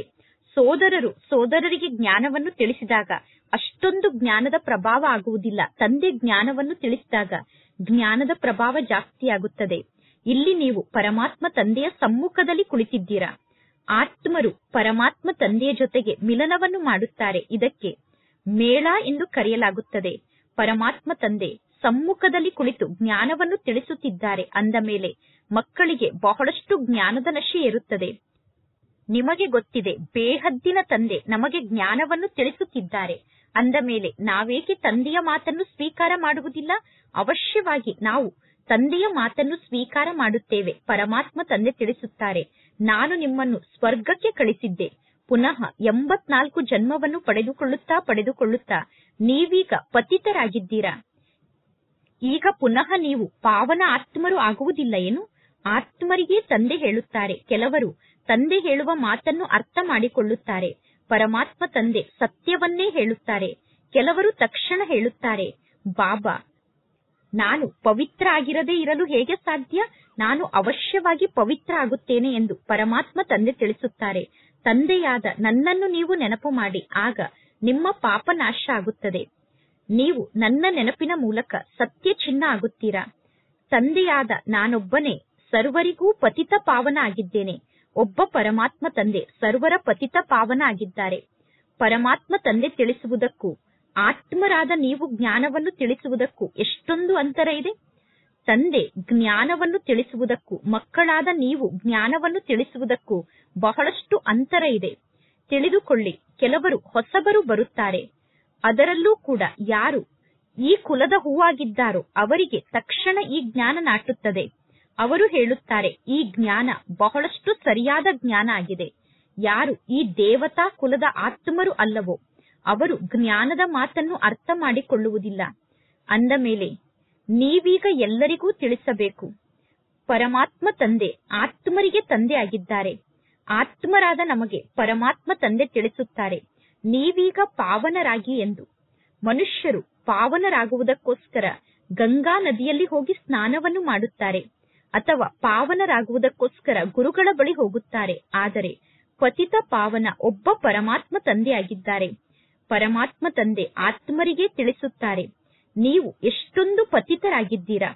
ಸೋದರರು ಸೋದರರಿಗೆ ಜ್ಞಾನವನ್ನು ತಿಳಿಸಿದಾಗ ಅಷ್ಟೊಂದು ಜ್ಞಾನದ ಪ್ರಭಾವ ಆಗುವುದಿಲ್ಲ. ತಂದೆ ಜ್ಞಾನವನ್ನು ತಿಳಿಸಿದಾಗ ಜ್ಞಾನದ ಪ್ರಭಾವ ಜಾಸ್ತಿ ಆಗುತ್ತದೆ. ಇಲ್ಲಿ ನೀವು ಪರಮಾತ್ಮ ತಂದೆಯ ಸಮ್ಮುಖದಲ್ಲಿ ಕುಳಿತಿದ್ದೀರಾ. ಆತ್ಮರು ಪರಮಾತ್ಮ ತಂದೆಯ ಜೊತೆಗೆ ಮಿಲನವನ್ನು ಮಾಡುತ್ತಾರೆ. ಇದಕ್ಕೆ ಮೇಳ ಎಂದು ಕರೆಯಲಾಗುತ್ತದೆ. ಪರಮಾತ್ಮ ತಂದೆ ಸಮ್ಮುಖದಲ್ಲಿ ಕುಳಿತು ಜ್ಞಾನವನ್ನು ತಿಳಿಸುತ್ತಿದ್ದಾರೆ ಅಂದ ಮೇಲೆ ಮಕ್ಕಳಿಗೆ ಬಹಳಷ್ಟು ಜ್ಞಾನದ ನಶೆ ಇರುತ್ತದೆ. ನಿಮಗೆ ಗೊತ್ತಿದೆ, ಬೇಹದ್ದಿನ ತಂದೆ ನಮಗೆ ಜ್ಞಾನವನ್ನು ತಿಳಿಸುತ್ತಿದ್ದಾರೆ ಅಂದ ಮೇಲೆ ನಾವೇಕೆ ತಂದೆಯ ಮಾತನ್ನು ಸ್ವೀಕಾರ ಮಾಡುವುದಿಲ್ಲ? ಅವಶ್ಯವಾಗಿ ನಾವು ತಂದೆಯ ಮಾತನ್ನು ಸ್ವೀಕಾರ ಮಾಡುತ್ತೇವೆ. ಪರಮಾತ್ಮ ತಂದೆ ತಿಳಿಸುತ್ತಾರೆ, ನಾನು ನಿಮ್ಮನ್ನು ಸ್ವರ್ಗಕ್ಕೆ ಕಳಿಸಿದ್ದೆ. ಪುನಃ 84 ಜನ್ಮವನ್ನು ಪಡೆದುಕೊಳ್ಳುತ್ತಾ ನೀವೀಗ ಪತಿತರಾಗಿದ್ದೀರಾ. ಈಗ ಪುನಃ ನೀವು ಪಾವನ ಆತ್ಮರು ಆಗುವುದಿಲ್ಲ ಏನು? ಆತ್ಮರಿಗೆ ತಂದೆ ಹೇಳುತ್ತಾರೆ. ಕೆಲವರು ತಂದೆ ಹೇಳುವ ಮಾತನ್ನು ಅರ್ಥ ಮಾಡಿಕೊಳ್ಳುತ್ತಾರೆ. ಪರಮಾತ್ಮ ತಂದೆ ಸತ್ಯವನ್ನೇ ಹೇಳುತ್ತಾರೆ. ಕೆಲವರು ತಕ್ಷಣ ಹೇಳುತ್ತಾರೆ, ಬಾಬಾ, ನಾನು ಪವಿತ್ರ ಆಗಿರದೇ ಇರಲು ಹೇಗೆ ಸಾಧ್ಯ? ನಾನು ಅವಶ್ಯವಾಗಿ ಪವಿತ್ರ ಆಗುತ್ತೇನೆ ಎಂದು ಪರಮಾತ್ಮ ತಂದೆ ತಿಳಿಸುತ್ತಾರೆ. ತಂದೆಯಾದ ನನ್ನನ್ನು ನೀವು ನೆನಪು ಮಾಡಿ, ಆಗ ನಿಮ್ಮ ಪಾಪ ನಾಶ ಆಗುತ್ತದೆ. ನೀವು ನನ್ನ ನೆನಪಿನ ಮೂಲಕ ಸತ್ಯ ಚಿನ್ನ ಆಗುತ್ತೀರಾ. ತಂದೆಯಾದ ನಾನೊಬ್ಬನೇ ಸರ್ವರಿಗೂ ಪತಿತ ಪಾವನ ಆಗಿದ್ದೇನೆ. ಒಬ್ಬ ಪರಮಾತ್ಮ ತಂದೆ ಸರ್ವರ ಪತಿತ ಪಾವನ ಆಗಿದ್ದಾರೆ. ಪರಮಾತ್ಮ ತಂದೆ ತಿಳಿಸುವುದಕ್ಕೂ ಆತ್ಮರಾದ ನೀವು ಜ್ಞಾನವನ್ನು ತಿಳಿಸುವುದಕ್ಕೂ ಎಷ್ಟೊಂದು ಅಂತರ ಇದೆ. ತಂದೆ ಜ್ಞಾನವನ್ನು ತಿಳಿಸುವುದಕ್ಕೂ ಮಕ್ಕಳಾದ ನೀವು ಜ್ಞಾನವನ್ನು ತಿಳಿಸುವುದಕ್ಕೂ ಬಹಳಷ್ಟು ಅಂತರ ಇದೆ. ತಿಳಿದುಕೊಳ್ಳಿ, ಕೆಲವರು ಹೊಸಬರು ಬರುತ್ತಾರೆ. ಅದರಲ್ಲೂ ಕೂಡ ಯಾರು ಈ ಕುಲದ ಹೂವಾಗಿದ್ದಾರೋ ಅವರಿಗೆ ತಕ್ಷಣ ಈ ಜ್ಞಾನ ನಾಟುತ್ತದೆ. ಅವರು ಹೇಳುತ್ತಾರೆ, ಈ ಜ್ಞಾನ ಬಹಳಷ್ಟು ಸರಿಯಾದ ಜ್ಞಾನ ಆಗಿದೆ. ಯಾರು ಈ ದೇವತಾ ಕುಲದ ಆತ್ಮರು ಅಲ್ಲವೋ ಅವರು ಜ್ಞಾನದ ಮಾತನ್ನು ಅರ್ಥ ಮಾಡಿಕೊಳ್ಳುವುದಿಲ್ಲ. ಅಂದ ಮೇಲೆ ನೀವೀಗ ಎಲ್ಲರಿಗೂ ತಿಳಿಸಬೇಕು, ಪರಮಾತ್ಮ ತಂದೆ ಆತ್ಮರಿಗೆ ತಂದೆ ಆಗಿದ್ದಾರೆ. ಆತ್ಮರಾದ ನಮಗೆ ಪರಮಾತ್ಮ ತಂದೆ ತಿಳಿಸುತ್ತಾರೆ, ನೀವೀಗ ಪಾವನರಾಗಿ ಎಂದು. ಮನುಷ್ಯರು ಪಾವನರಾಗುವುದಕ್ಕೋಸ್ಕರ ಗಂಗಾ ನದಿಯಲ್ಲಿ ಹೋಗಿ ಸ್ನಾನವನ್ನು ಮಾಡುತ್ತಾರೆ ಅಥವಾ ಪಾವನರಾಗುವುದಕ್ಕೋಸ್ಕರ ಗುರುಗಳ ಬಳಿ ಹೋಗುತ್ತಾರೆ. ಆದರೆ ಪತಿತ ಪಾವನ ಒಬ್ಬ ಪರಮಾತ್ಮ ತಂದೆ ಆಗಿದ್ದಾರೆ. ಪರಮಾತ್ಮ ತಂದೆ ಆತ್ಮರಿಗೆ ತಿಳಿಸುತ್ತಾರೆ, ನೀವು ಎಷ್ಟೊಂದು ಪತಿತರಾಗಿದ್ದೀರಾ.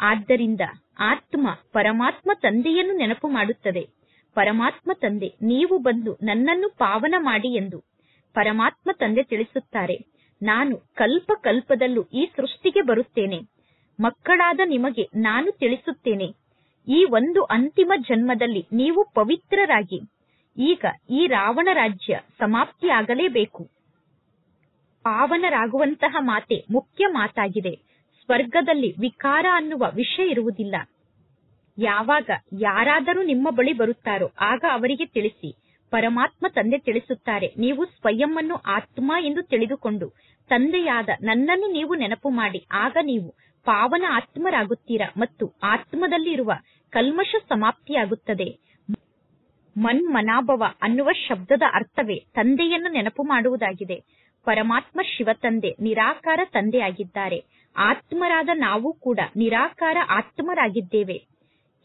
ಆದ್ದರಿಂದ ಆತ್ಮ ಪರಮಾತ್ಮ ತಂದೆಯನ್ನು ನೆನಪು ಮಾಡುತ್ತದೆ. ಪರಮಾತ್ಮ ತಂದೆ, ನೀವು ಬಂದು ನನ್ನನ್ನು ಪಾವನ ಮಾಡಿ ಎಂದು ಪರಮಾತ್ಮ ತಂದೆ ತಿಳಿಸುತ್ತಾರೆ. ನಾನು ಕಲ್ಪ ಕಲ್ಪದಲ್ಲೂ ಈ ಸೃಷ್ಟಿಗೆ ಬರುತ್ತೇನೆ. ಮಕ್ಕಳಾದ ನಿಮಗೆ ನಾನು ತಿಳಿಸುತ್ತೇನೆ, ಈ ಒಂದು ಅಂತಿಮ ಜನ್ಮದಲ್ಲಿ ನೀವು ಪವಿತ್ರರಾಗಿ ಈಗ ಈ ರಾವಣ ರಾಜ್ಯ ಸಮಾಪ್ತಿಯಾಗಲೇಬೇಕು. ಪಾವನರಾಗುವಂತಹ ಮಾತೆ ಮುಖ್ಯ ಮಾತಾಗಿದೆ. ಸ್ವರ್ಗದಲ್ಲಿ ವಿಕಾರ ಅನ್ನುವ ವಿಷಯ ಇರುವುದಿಲ್ಲ. ಯಾವಾಗ ಯಾರಾದರೂ ನಿಮ್ಮ ಬಳಿ ಬರುತ್ತಾರೋ ಆಗ ಅವರಿಗೆ ತಿಳಿಸಿ. ಪರಮಾತ್ಮ ತಂದೆ ತಿಳಿಸುತ್ತಾರೆ, ನೀವು ಸ್ವಯಂ ಅನ್ನು ಆತ್ಮ ಎಂದು ತಿಳಿದುಕೊಂಡು ತಂದೆಯಾದ ನನ್ನನ್ನು ನೀವು ನೆನಪು ಮಾಡಿ, ಆಗ ನೀವು ಪಾವನ ಆತ್ಮರಾಗುತ್ತೀರಾ ಮತ್ತು ಆತ್ಮದಲ್ಲಿ ಇರುವ ಕಲ್ಮಶ ಸಮಾಪ್ತಿಯಾಗುತ್ತದೆ. ಮನ್ಮನಾಭವ ಅನ್ನುವ ಶಬ್ದದ ಅರ್ಥವೇ ತಂದೆಯನ್ನು ನೆನಪು ಮಾಡುವುದಾಗಿದೆ. ಪರಮಾತ್ಮ ಶಿವ ತಂದೆ ನಿರಾಕಾರ ತಂದೆ ಆಗಿದ್ದಾರೆ. ಆತ್ಮರಾದ ನಾವು ಕೂಡ ನಿರಾಕಾರ ಆತ್ಮರಾಗಿದ್ದೇವೆ.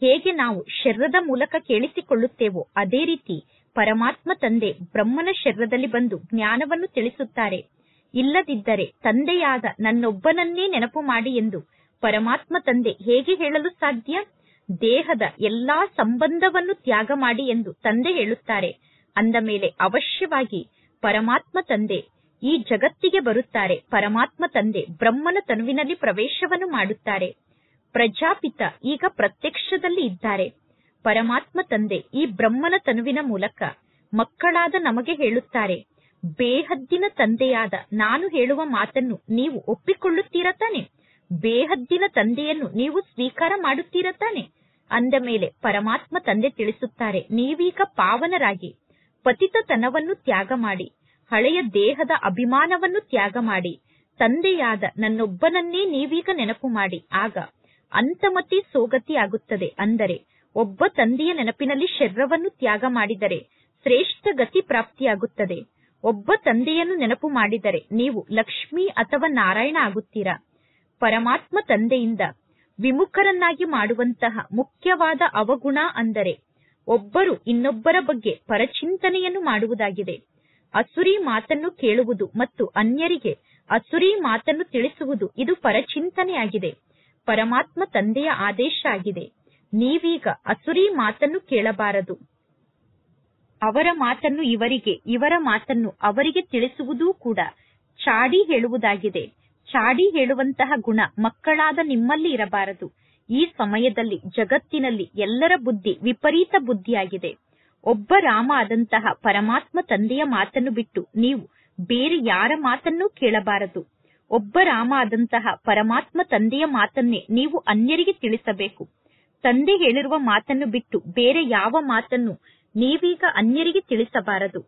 ಹೇಗೆ ನಾವು ಶರೀರದ ಮೂಲಕ ಕೇಳಿಸಿಕೊಳ್ಳುತ್ತೇವೋ ಅದೇ ರೀತಿ ಪರಮಾತ್ಮ ತಂದೆ ಬ್ರಹ್ಮನ ಶರೀರದಲ್ಲಿ ಬಂದು ಜ್ಞಾನವನ್ನು ತಿಳಿಸುತ್ತಾರೆ. ಇಲ್ಲದಿದ್ದರೆ ತಂದೆಯಾದ ನನ್ನೊಬ್ಬನನ್ನೇ ನೆನಪು ಮಾಡಿ ಎಂದು ಪರಮಾತ್ಮ ತಂದೆ ಹೇಗೆ ಹೇಳಲು ಸಾಧ್ಯ? ದೇಹದ ಎಲ್ಲಾ ಸಂಬಂಧವನ್ನು ತ್ಯಾಗ ಮಾಡಿ ಎಂದು ತಂದೆ ಹೇಳುತ್ತಾರೆ. ಅಂದ ಮೇಲೆ ಅವಶ್ಯವಾಗಿ ಪರಮಾತ್ಮ ತಂದೆ ಈ ಜಗತ್ತಿಗೆ ಬರುತ್ತಾರೆ. ಪರಮಾತ್ಮ ತಂದೆ ಬ್ರಹ್ಮನ ತನುವಿನಲ್ಲಿ ಪ್ರವೇಶವನ್ನು ಮಾಡುತ್ತಾರೆ. ಪ್ರಜಾಪಿತ ಈಗ ಪ್ರತ್ಯಕ್ಷದಲ್ಲಿ ಇದ್ದಾರೆ. ಪರಮಾತ್ಮ ತಂದೆ ಈ ಬ್ರಹ್ಮನ ತನುವಿನ ಮೂಲಕ ಮಕ್ಕಳಾದ ನಮಗೆ ಹೇಳುತ್ತಾರೆ, ಬೇಹದ್ದಿನ ತಂದೆಯಾದ ನಾನು ಹೇಳುವ ಮಾತನ್ನು ನೀವು ಒಪ್ಪಿಕೊಳ್ಳುತ್ತೀರಾ ತಾನೆ? ಬೇಹದ್ದಿನ ತಂದೆಯನ್ನು ನೀವು ಸ್ವೀಕಾರ ಮಾಡುತ್ತೀರಾ ತಾನೆ? ಅಂದ ಮೇಲೆ ಪರಮಾತ್ಮ ತಂದೆ ತಿಳಿಸುತ್ತಾರೆ, ನೀವೀಗ ಪಾವನರಾಗಿ ಪತಿತತನವನ್ನು ತ್ಯಾಗ ಮಾಡಿ, ಹಳೆಯ ದೇಹದ ಅಭಿಮಾನವನ್ನು ತ್ಯಾಗ ಮಾಡಿ, ತಂದೆಯಾದ ನನ್ನೊಬ್ಬನನ್ನೇ ನೀವೀಗ ನೆನಪು ಮಾಡಿ. ಆಗ ಅಂತಮತಿ ಸೋಗತಿ ಆಗುತ್ತದೆ. ಅಂದರೆ ಒಬ್ಬ ತಂದೆಯ ನೆನಪಿನಲ್ಲಿ ಶರೀರವನ್ನು ತ್ಯಾಗ ಮಾಡಿದರೆ ಶ್ರೇಷ್ಠ ಗತಿ ಪ್ರಾಪ್ತಿಯಾಗುತ್ತದೆ. ಒಬ್ಬ ತಂದೆಯನ್ನು ನೆನಪು ಮಾಡಿದರೆ ನೀವು ಲಕ್ಷ್ಮಿ ಅಥವಾ ನಾರಾಯಣ ಆಗುತ್ತೀರಾ. ಪರಮಾತ್ಮ ತಂದೆಯಿಂದ ವಿಮುಖರನ್ನಾಗಿ ಮಾಡುವಂತಹ ಮುಖ್ಯವಾದ ಅವಗುಣ ಅಂದರೆ ಒಬ್ಬರು ಇನ್ನೊಬ್ಬರ ಬಗ್ಗೆ ಪರಚಿಂತನೆಯನ್ನು ಮಾಡುವುದಾಗಿದೆ. ಅಸುರಿ ಮಾತನ್ನು ಕೇಳುವುದು ಮತ್ತು ಅನ್ಯರಿಗೆ ಅಸುರಿ ಮಾತನ್ನು ತಿಳಿಸುವುದು ಇದು ಪರಚಿಂತನೆಯಾಗಿದೆ. ಪರಮಾತ್ಮ ತಂದೆಯ ಆದೇಶ ಆಗಿದೆ, ನೀವೀಗ ಅಸುರಿ ಮಾತನ್ನು ಕೇಳಬಾರದು. ಅವರ ಮಾತನ್ನು ಇವರಿಗೆ, ಇವರ ಮಾತನ್ನು ಅವರಿಗೆ ತಿಳಿಸುವುದೂ ಕೂಡ ಚಾಡಿ ಹೇಳುವುದಾಗಿದೆ. ಚಾಡಿ ಹೇಳುವಂತಹ ಗುಣ ಮಕ್ಕಳಾದ ನಿಮ್ಮಲ್ಲಿ ಇರಬಾರದು. ಈ ಸಮಯದಲ್ಲಿ ಜಗತ್ತಿನಲ್ಲಿ ಎಲ್ಲರ ಬುದ್ಧಿ ವಿಪರೀತ ಬುದ್ಧಿಯಾಗಿದೆ. ಒಬ್ಬ ರಾಮ ಆದಂತಹ ಪರಮಾತ್ಮ ತಂದೆಯ ಮಾತನ್ನು ಬಿಟ್ಟು ನೀವು ಬೇರೆ ಯಾರ ಮಾತನ್ನೂ ಕೇಳಬಾರದು. ಒಬ್ಬ ರಾಮ ಆದಂತಹ ಪರಮಾತ್ಮ ತಂದೆಯ ಮಾತನ್ನೇ ನೀವು ಅನ್ಯರಿಗೆ ತಿಳಿಸಬೇಕು. ತಂದೆ ಹೇಳಿರುವ ಮಾತನ್ನು ಬಿಟ್ಟು ಬೇರೆ ಯಾವ ಮಾತನ್ನು ನೀವೀಗ ಅನ್ಯರಿಗೆ ತಿಳಿಸಬಾರದು.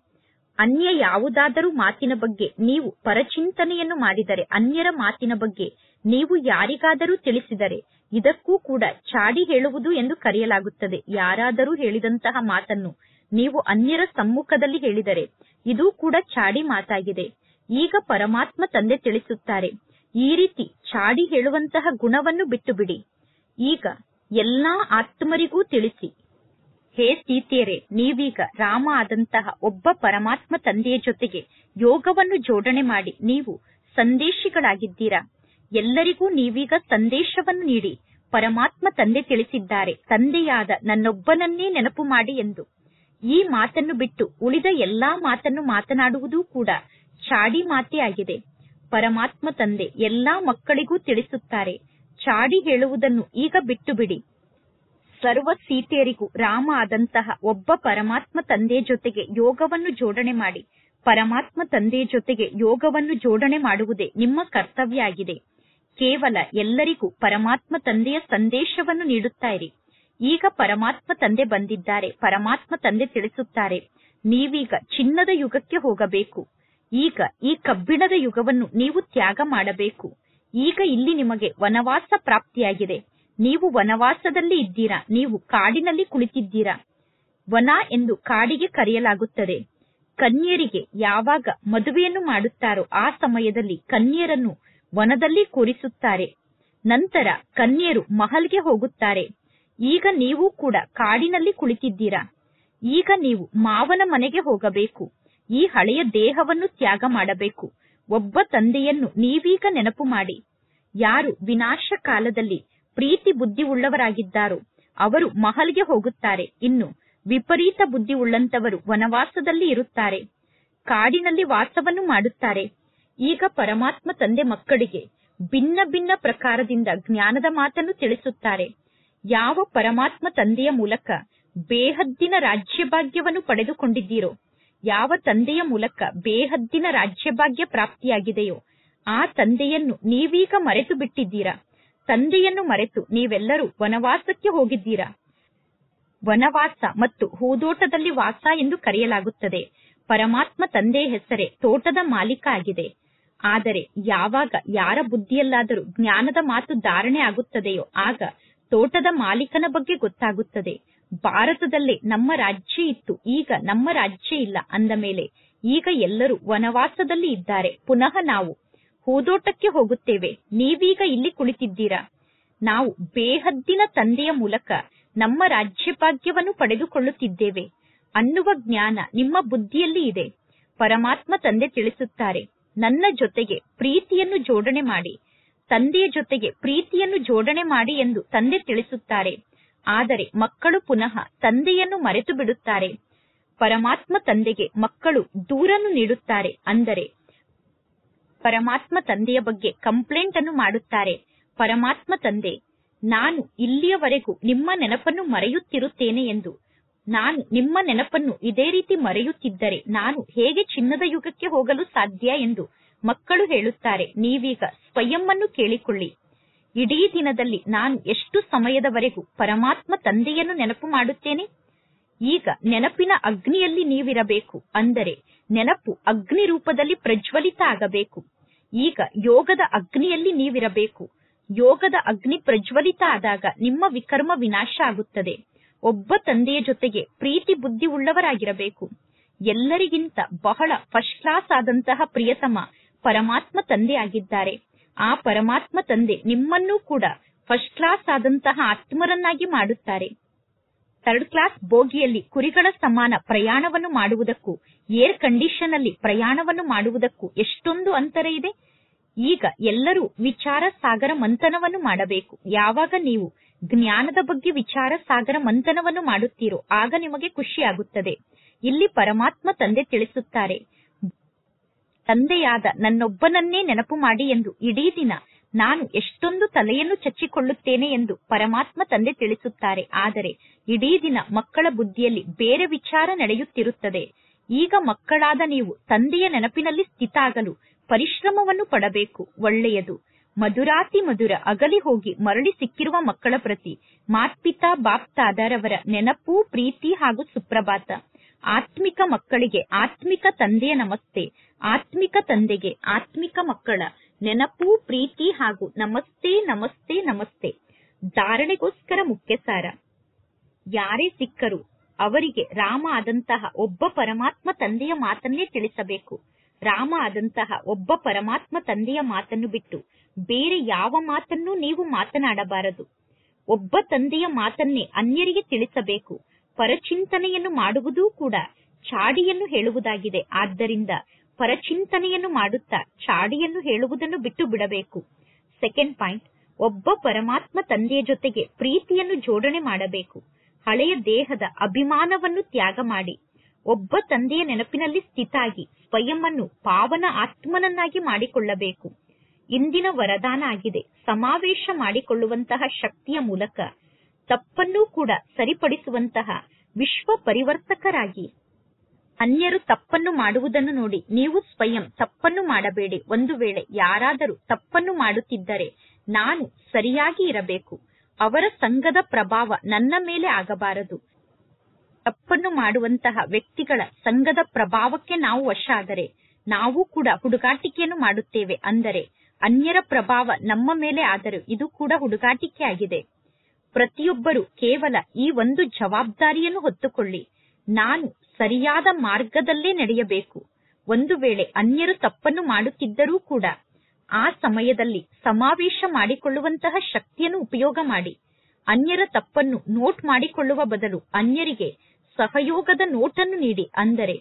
ಅನ್ಯ ಯಾವುದಾದರೂ ಮಾತಿನ ಬಗ್ಗೆ ನೀವು ಪರಚಿಂತನೆಯನ್ನು ಮಾಡಿದರೆ, ಅನ್ಯರ ಮಾತಿನ ಬಗ್ಗೆ ನೀವು ಯಾರಿಗಾದರೂ ತಿಳಿಸಿದರೆ ಇದಕ್ಕೂ ಕೂಡ ಚಾಡಿ ಹೇಳುವುದು ಎಂದು ಕರೆಯಲಾಗುತ್ತದೆ. ಯಾರಾದರೂ ಹೇಳಿದಂತಹ ಮಾತನ್ನು ನೀವು ಅನ್ಯರ ಸಮ್ಮುಖದಲ್ಲಿ ಹೇಳಿದರೆ ಇದೂ ಕೂಡ ಚಾಡಿ ಮಾತಾಗಿದೆ. ಈಗ ಪರಮಾತ್ಮ ತಂದೆ ತಿಳಿಸುತ್ತಾರೆ, ಈ ರೀತಿ ಚಾಡಿ ಹೇಳುವಂತಹ ಗುಣವನ್ನು ಬಿಟ್ಟು ಬಿಡಿ. ಈಗ ಎಲ್ಲಾ ಆತ್ಮರಿಗೂ ತಿಳಿಸಿ, ಹೇ ಸೀತೆಯರೇ, ನೀವೀಗ ರಾಮ ಆದಂತಹ ಒಬ್ಬ ಪರಮಾತ್ಮ ತಂದೆಯ ಜೊತೆಗೆ ಯೋಗವನ್ನು ಜೋಡಣೆ ಮಾಡಿ ನೀವು ಸಂದೇಶಿಗಳಾಗಿದ್ದೀರಾ. ಎಲ್ಲರಿಗೂ ನೀವೀಗ ಸಂದೇಶವನ್ನು ನೀಡಿ. ಪರಮಾತ್ಮ ತಂದೆ ತಿಳಿಸಿದ್ದಾರೆ, ತಂದೆಯಾದ ನನ್ನೊಬ್ಬನನ್ನೇ ನೆನಪು ಮಾಡಿ ಎಂದು. ಈ ಮಾತನ್ನು ಬಿಟ್ಟು ಉಳಿದ ಎಲ್ಲಾ ಮಾತನ್ನು ಮಾತನಾಡುವುದೂ ಕೂಡ ಚಾಡಿ ಮಾತೇ ಆಗಿದೆ. ಪರಮಾತ್ಮ ತಂದೆ ಎಲ್ಲಾ ಮಕ್ಕಳಿಗೂ ತಿಳಿಸುತ್ತಾರೆ, ಚಾಡಿ ಹೇಳುವುದನ್ನು ಈಗ ಬಿಟ್ಟು ಬಿಡಿ. ಸರ್ವ ಸೀತೆಯರಿಗೂ ರಾಮ ಆದಂತಹ ಒಬ್ಬ ಪರಮಾತ್ಮ ತಂದೆಯ ಜೊತೆಗೆ ಯೋಗವನ್ನು ಜೋಡಣೆ ಮಾಡಿ. ಪರಮಾತ್ಮ ತಂದೆಯ ಜೊತೆಗೆ ಯೋಗವನ್ನು ಜೋಡಣೆ ಮಾಡುವುದೇ ನಿಮ್ಮ ಕರ್ತವ್ಯ ಆಗಿದೆ. ಕೇವಲ ಎಲ್ಲರಿಗೂ ಪರಮಾತ್ಮ ತಂದೆಯ ಸಂದೇಶವನ್ನು ನೀಡುತ್ತಾ ಇರಿ. ಈಗ ಪರಮಾತ್ಮ ತಂದೆ ಬಂದಿದ್ದಾರೆ. ಪರಮಾತ್ಮ ತಂದೆ ತಿಳಿಸುತ್ತಾರೆ, ನೀವೀಗ ಚಿನ್ನದ ಯುಗಕ್ಕೆ ಹೋಗಬೇಕು. ಈಗ ಈ ಕಬ್ಬಿಣದ ಯುಗವನ್ನು ನೀವು ತ್ಯಾಗ ಮಾಡಬೇಕು. ಈಗ ಇಲ್ಲಿ ನಿಮಗೆ ವನವಾಸ ಪ್ರಾಪ್ತಿಯಾಗಿದೆ. ನೀವು ವನವಾಸದಲ್ಲಿ ಇದ್ದೀರಾ. ನೀವು ಕಾಡಿನಲ್ಲಿ ಕುಳಿತಿದ್ದೀರಾ. ವನ ಎಂದು ಕಾಡಿಗೆ ಕರೆಯಲಾಗುತ್ತದೆ. ಕನ್ಯರಿಗೆ ಯಾವಾಗ ಮದುವೆಯನ್ನು ಮಾಡುತ್ತಾರೋ ಆ ಸಮಯದಲ್ಲಿ ಕನ್ಯರನ್ನು ವನದಲ್ಲಿ ಕೂರಿಸುತ್ತಾರೆ. ನಂತರ ಕನ್ಯರು ಮಹಲ್ಗೆ ಹೋಗುತ್ತಾರೆ. ಈಗ ನೀವು ಕೂಡ ಕಾಡಿನಲ್ಲಿ ಕುಳಿತಿದ್ದೀರಾ. ಈಗ ನೀವು ಮಾವನ ಮನೆಗೆ ಹೋಗಬೇಕು. ಈ ಹಳೆಯ ದೇಹವನ್ನು ತ್ಯಾಗ ಮಾಡಬೇಕು. ಒಬ್ಬ ತಂದೆಯನ್ನು ನೀವೀಗ ನೆನಪು ಮಾಡಿ. ಯಾರು ವಿನಾಶ ಕಾಲದಲ್ಲಿ ಪ್ರೀತಿ ಬುದ್ಧಿ ಉಳ್ಳವರಾಗಿದ್ದಾರೋ ಅವರು ಮಹಲ್ಗೆ ಹೋಗುತ್ತಾರೆ. ಇನ್ನು ವಿಪರೀತ ಬುದ್ಧಿ ಉಳ್ಳಂತವರು ವನವಾಸದಲ್ಲಿ ಇರುತ್ತಾರೆ, ಕಾಡಿನಲ್ಲಿ ವಾಸವನ್ನು ಮಾಡುತ್ತಾರೆ. ಈಗ ಪರಮಾತ್ಮ ತಂದೆ ಮಕ್ಕಳಿಗೆ ಭಿನ್ನ ಭಿನ್ನ ಪ್ರಕಾರದಿಂದ ಜ್ಞಾನದ ಮಾತನ್ನು ತಿಳಿಸುತ್ತಾರೆ. ಯಾವ ಪರಮಾತ್ಮ ತಂದೆಯ ಮೂಲಕ ಬೇಹದ್ದಿನ ರಾಜ್ಯಭಾಗ್ಯವನ್ನು ಪಡೆದುಕೊಂಡಿದ್ದೀರೋ, ಯಾವ ತಂದೆಯ ಮೂಲಕ ಬೇಹದ್ದಿನ ರಾಜ್ಯಭಾಗ್ಯ ಪ್ರಾಪ್ತಿಯಾಗಿದೆಯೋ ಆ ತಂದೆಯನ್ನು ನೀವೀಗ ಮರೆತು ಬಿಟ್ಟಿದ್ದೀರಾ. ತಂದೆಯನ್ನು ಮರೆತು ನೀವೆಲ್ಲರೂ ವನವಾಸಕ್ಕೆ ಹೋಗಿದ್ದೀರಾ. ವನವಾಸ ಮತ್ತು ಹೂದೋಟದಲ್ಲಿ ವಾಸ ಎಂದು ಕರೆಯಲಾಗುತ್ತದೆ. ಪರಮಾತ್ಮ ತಂದೆಯ ಹೆಸರೇ ತೋಟದ ಮಾಲೀಕ ಆಗಿದೆ. ಆದರೆ ಯಾವಾಗ ಯಾರ ಬುದ್ಧಿಯಲ್ಲಾದರೂ ಜ್ಞಾನದ ಮಾತು ಧಾರಣೆ ಆಗುತ್ತದೆಯೋ ಆಗ ತೋಟದ ಮಾಲೀಕನ ಬಗ್ಗೆ ಗೊತ್ತಾಗುತ್ತದೆ. ಭಾರತದಲ್ಲೇ ನಮ್ಮ ರಾಜ್ಯ ಇತ್ತು, ಈಗ ನಮ್ಮ ರಾಜ್ಯ ಇಲ್ಲ ಅಂದ ಮೇಲೆ ಈಗ ಎಲ್ಲರೂ ವನವಾಸದಲ್ಲಿ ಇದ್ದಾರೆ. ಪುನಃ ನಾವು ಹೂದೋಟಕ್ಕೆ ಹೋಗುತ್ತೇವೆ. ನೀವೀಗ ಇಲ್ಲಿ ಕುಳಿತಿದ್ದೀರಾ. ನಾವು ಬೇಹದ್ದಿನ ತಂದೆಯ ಮೂಲಕ ನಮ್ಮ ರಾಜ್ಯಭಾಗ್ಯವನ್ನು ಪಡೆದುಕೊಳ್ಳುತ್ತಿದ್ದೇವೆ ಅನ್ನುವ ಜ್ಞಾನ ನಿಮ್ಮ ಬುದ್ಧಿಯಲ್ಲಿ ಇದೆ. ಪರಮಾತ್ಮ ತಂದೆ ತಿಳಿಸುತ್ತಾರೆ, ನನ್ನ ಜೊತೆಗೆ ಪ್ರೀತಿಯನ್ನು ಜೋಡಣೆ ಮಾಡಿ, ತಂದೆಯ ಜೊತೆಗೆ ಪ್ರೀತಿಯನ್ನು ಜೋಡಣೆ ಮಾಡಿ ಎಂದು ತಂದೆ ತಿಳಿಸುತ್ತಾರೆ. ಆದರೆ ಮಕ್ಕಳು ಪುನಃ ತಂದೆಯನ್ನು ಮರೆತು ಬಿಡುತ್ತಾರೆ. ಪರಮಾತ್ಮ ತಂದೆಗೆ ಮಕ್ಕಳು ದೂರನ್ನು ನೀಡುತ್ತಾರೆ. ಅಂದರೆ ಪರಮಾತ್ಮ ತಂದೆಯ ಬಗ್ಗೆ ಕಂಪ್ಲೇಂಟ್ ಅನ್ನು ಮಾಡುತ್ತಾರೆ. ಪರಮಾತ್ಮ ತಂದೆ, ನಾನು ಇಲ್ಲಿಯವರೆಗೂ ನಿಮ್ಮ ನೆನಪನ್ನು ಮರೆಯುತ್ತಿರುತ್ತೇನೆ ಎಂದು. ನಾನು ನಿಮ್ಮ ನೆನಪನ್ನು ಇದೇ ರೀತಿ ಮರೆಯುತ್ತಿದ್ದರೆ ನಾನು ಹೇಗೆ ಚಿನ್ನದ ಯುಗಕ್ಕೆ ಹೋಗಲು ಸಾಧ್ಯ ಎಂದು ಮಕ್ಕಳು ಹೇಳುತ್ತಾರೆ. ನೀವೀಗ ಸ್ವಯಂ ಅನ್ನು ಕೇಳಿಕೊಳ್ಳಿ. ಇಡೀ ದಿನದಲ್ಲಿ ನಾನು ಎಷ್ಟು ಸಮಯದವರೆಗೂ ಪರಮಾತ್ಮ ತಂದೆಯನ್ನು ನೆನಪು ಮಾಡುತ್ತೇನೆ? ಈಗ ನೆನಪಿನ ಅಗ್ನಿಯಲ್ಲಿ ನೀವಿರಬೇಕು. ಅಂದರೆ ನೆನಪು ಅಗ್ನಿ ರೂಪದಲ್ಲಿ ಪ್ರಜ್ವಲಿತ ಆಗಬೇಕು. ಈಗ ಯೋಗದ ಅಗ್ನಿಯಲ್ಲಿ ನೀವಿರಬೇಕು. ಯೋಗದ ಅಗ್ನಿ ಪ್ರಜ್ವಲಿತ ಆದಾಗ ನಿಮ್ಮ ವಿಕರ್ಮ ವಿನಾಶ ಆಗುತ್ತದೆ. ಒಬ್ಬ ತಂದೆಯ ಜೊತೆಗೆ ಪ್ರೀತಿ ಬುದ್ಧಿ ಉಳ್ಳವರಾಗಿರಬೇಕು. ಎಲ್ಲರಿಗಿಂತ ಬಹಳ ಫಸ್ಟ್ ಕ್ಲಾಸ್ ಆದಂತಹ ಪ್ರಿಯತಮ ಪರಮಾತ್ಮ ತಂದೆ ಆಗಿದ್ದಾರೆ. ಆ ಪರಮಾತ್ಮ ತಂದೆ ನಿಮ್ಮನ್ನೂ ಕೂಡ ಫಸ್ಟ್ ಕ್ಲಾಸ್ ಆದಂತಹ ಆತ್ಮರನ್ನಾಗಿ ಮಾಡುತ್ತಾರೆ. ಥರ್ಡ್ ಕ್ಲಾಸ್ ಬೋಗಿಯಲ್ಲಿ ಕುರಿಗಳ ಸಮಾನ ಪ್ರಯಾಣವನ್ನು ಮಾಡುವುದಕ್ಕೂ ಏರ್ ಕಂಡೀಷನ್ ಅಲ್ಲಿ ಪ್ರಯಾಣವನ್ನು ಮಾಡುವುದಕ್ಕೂ ಎಷ್ಟೊಂದು ಅಂತರ ಇದೆ. ಈಗ ಎಲ್ಲರೂ ವಿಚಾರ ಸಾಗರ ಮಂಥನವನ್ನು ಮಾಡಬೇಕು. ಯಾವಾಗ ನೀವು ಜ್ಞಾನದ ಬಗ್ಗೆ ವಿಚಾರ ಸಾಗರ ಮಂಥನವನ್ನು ಮಾಡುತ್ತೀರೋ ಆಗ ನಿಮಗೆ ಖುಷಿಯಾಗುತ್ತದೆ. ಇಲ್ಲಿ ಪರಮಾತ್ಮ ತಂದೆ ತಿಳಿಸುತ್ತಾರೆ, ತಂದೆಯಾದ ನನ್ನೊಬ್ಬನನ್ನೇ ನೆನಪು ಮಾಡಿ ಎಂದು ಇಡೀ ದಿನ ನಾನು ಎಷ್ಟೊಂದು ತಲೆಯನ್ನು ಚಚ್ಚಿಕೊಳ್ಳುತ್ತೇನೆ ಎಂದು ಪರಮಾತ್ಮ ತಂದೆ ತಿಳಿಸುತ್ತಾರೆ. ಆದರೆ ಇಡೀ ದಿನ ಮಕ್ಕಳ ಬುದ್ಧಿಯಲ್ಲಿ ಬೇರೆ ವಿಚಾರ ನಡೆಯುತ್ತಿರುತ್ತದೆ. ಈಗ ಮಕ್ಕಳಾದ ನೀವು ತಂದೆಯ ನೆನಪಿನಲ್ಲಿ ಸ್ಥಿತ ಆಗಲು ಪರಿಶ್ರಮವನ್ನು ಪಡಬೇಕು. ಒಳ್ಳೆಯದು. ಮಧುರಾತಿ ಮಧುರ ಅಗಲಿ ಹೋಗಿ ಮರಳಿ ಸಿಕ್ಕಿರುವ ಮಕ್ಕಳ ಪ್ರತಿ ಮಾತ್ಪಿತಾ ಬಾಪ್ತಾದರವರ ನೆನಪು, ಪ್ರೀತಿ ಹಾಗೂ ಸುಪ್ರಭಾತ. ಆತ್ಮಿಕ ಮಕ್ಕಳಿಗೆ ಆತ್ಮಿಕ ತಂದೆಯ ನಮಸ್ತೆ. ಆತ್ಮಿಕ ತಂದೆಗೆ ಆತ್ಮಿಕ ಮಕ್ಕಳ ನೆನಪು, ಪ್ರೀತಿ ಹಾಗೂ ನಮಸ್ತೆ ನಮಸ್ತೆ ನಮಸ್ತೆ. ಧಾರಣೆಗೋಸ್ಕರ ಮುಖ್ಯ ಸಾರ. ಯಾರೇ ಸಿಕ್ಕರು ಅವರಿಗೆ ರಾಮ ಆದಂತಹ ಒಬ್ಬ ಪರಮಾತ್ಮ ತಂದೆಯ ಮಾತನ್ನೇ ತಿಳಿಸಬೇಕು. ರಾಮ ಆದಂತಹ ಒಬ್ಬ ಪರಮಾತ್ಮ ತಂದೆಯ ಮಾತನ್ನು ಬಿಟ್ಟು ಬೇರೆ ಯಾವ ಮಾತನ್ನೂ ನೀವು ಮಾತನಾಡಬಾರದು. ಒಬ್ಬ ತಂದೆಯ ಮಾತನ್ನೇ ಅನ್ಯರಿಗೆ ತಿಳಿಸಬೇಕು. ಪರಚಿಂತನೆಯನ್ನು ಮಾಡುವುದೂ ಕೂಡ ಚಾಡಿಯನ್ನು ಹೇಳುವುದಾಗಿದೆ. ಆದ್ದರಿಂದ ಪರಚಿಂತನೆಯನ್ನು ಮಾಡುತ್ತಾ ಚಾಡಿಯನ್ನು ಹೇಳುವುದನ್ನು ಬಿಟ್ಟು ಬಿಡಬೇಕು. ಸೆಕೆಂಡ್ ಪಾಯಿಂಟ್, ಒಬ್ಬ ಪರಮಾತ್ಮ ತಂದೆಯ ಜೊತೆಗೆ ಪ್ರೀತಿಯನ್ನು ಜೋಡಣೆ ಮಾಡಬೇಕು. ಹಳೆಯ ದೇಹದ ಅಭಿಮಾನವನ್ನು ತ್ಯಾಗ ಮಾಡಿ ಒಬ್ಬ ತಂದೆಯ ನೆನಪಿನಲ್ಲಿ ಸ್ಥಿತಾಗಿ ಸ್ವಯಂ ಅನ್ನು ಪಾವನ ಆತ್ಮನನ್ನಾಗಿ ಮಾಡಿಕೊಳ್ಳಬೇಕು. ಇಂದಿನ ವರದಾನ ಆಗಿದೆ, ಸಮಾವೇಶ ಮಾಡಿಕೊಳ್ಳುವಂತಹ ಶಕ್ತಿಯ ಮೂಲಕ ತಪ್ಪನ್ನೂ ಕೂಡ ಸರಿಪಡಿಸುವಂತಹ ವಿಶ್ವ ಪರಿವರ್ತಕರಾಗಿ. ಅನ್ಯರು ತಪ್ಪನ್ನು ಮಾಡುವುದನ್ನು ನೋಡಿ ನೀವು ಸ್ವಯಂ ತಪ್ಪನ್ನು ಮಾಡಬೇಡಿ. ಒಂದು ವೇಳೆ ಯಾರಾದರೂ ತಪ್ಪನ್ನು ಮಾಡುತ್ತಿದ್ದರೆ ನಾನು ಸರಿಯಾಗಿ ಇರಬೇಕು. ಅವರ ಸಂಘದ ಪ್ರಭಾವ ನನ್ನ ಮೇಲೆ ಆಗಬಾರದು. ತಪ್ಪನ್ನು ಮಾಡುವಂತಹ ವ್ಯಕ್ತಿಗಳ ಸಂಘದ ಪ್ರಭಾವಕ್ಕೆ ನಾವು ವಶ ಆದರೆ ನಾವು ಕೂಡ ಹುಡುಗಾಟಿಕೆಯನ್ನು ಮಾಡುತ್ತೇವೆ. ಅಂದರೆ ಅನ್ಯರ ಪ್ರಭಾವ ನಮ್ಮ ಮೇಲೆ ಆದರೂ ಇದು ಕೂಡ ಹುಡುಗಾಟಿಕೆ ಆಗಿದೆ. ಪ್ರತಿಯೊಬ್ಬರು ಕೇವಲ ಈ ಒಂದು ಜವಾಬ್ದಾರಿಯನ್ನು ಹೊತ್ತುಕೊಳ್ಳಿ, ನಾನು ಸರಿಯಾದ ಮಾರ್ಗದಲ್ಲೇ ನಡೆಯಬೇಕು. ಒಂದು ವೇಳೆ ಅನ್ಯರು ತಪ್ಪನ್ನು ಮಾಡುತ್ತಿದ್ದರೂ ಕೂಡ ಆ ಸಮಯದಲ್ಲಿ ಸಮಾವೇಶ ಮಾಡಿಕೊಳ್ಳುವಂತಹ ಶಕ್ತಿಯನ್ನು ಉಪಯೋಗ ಮಾಡಿ. ಅನ್ಯರ ತಪ್ಪನ್ನು ನೋಟ್ ಮಾಡಿಕೊಳ್ಳುವ ಬದಲು ಅನ್ಯರಿಗೆ ಸಹಯೋಗದ ನೋಟನ್ನು ನೀಡಿ. ಅಂದರೆ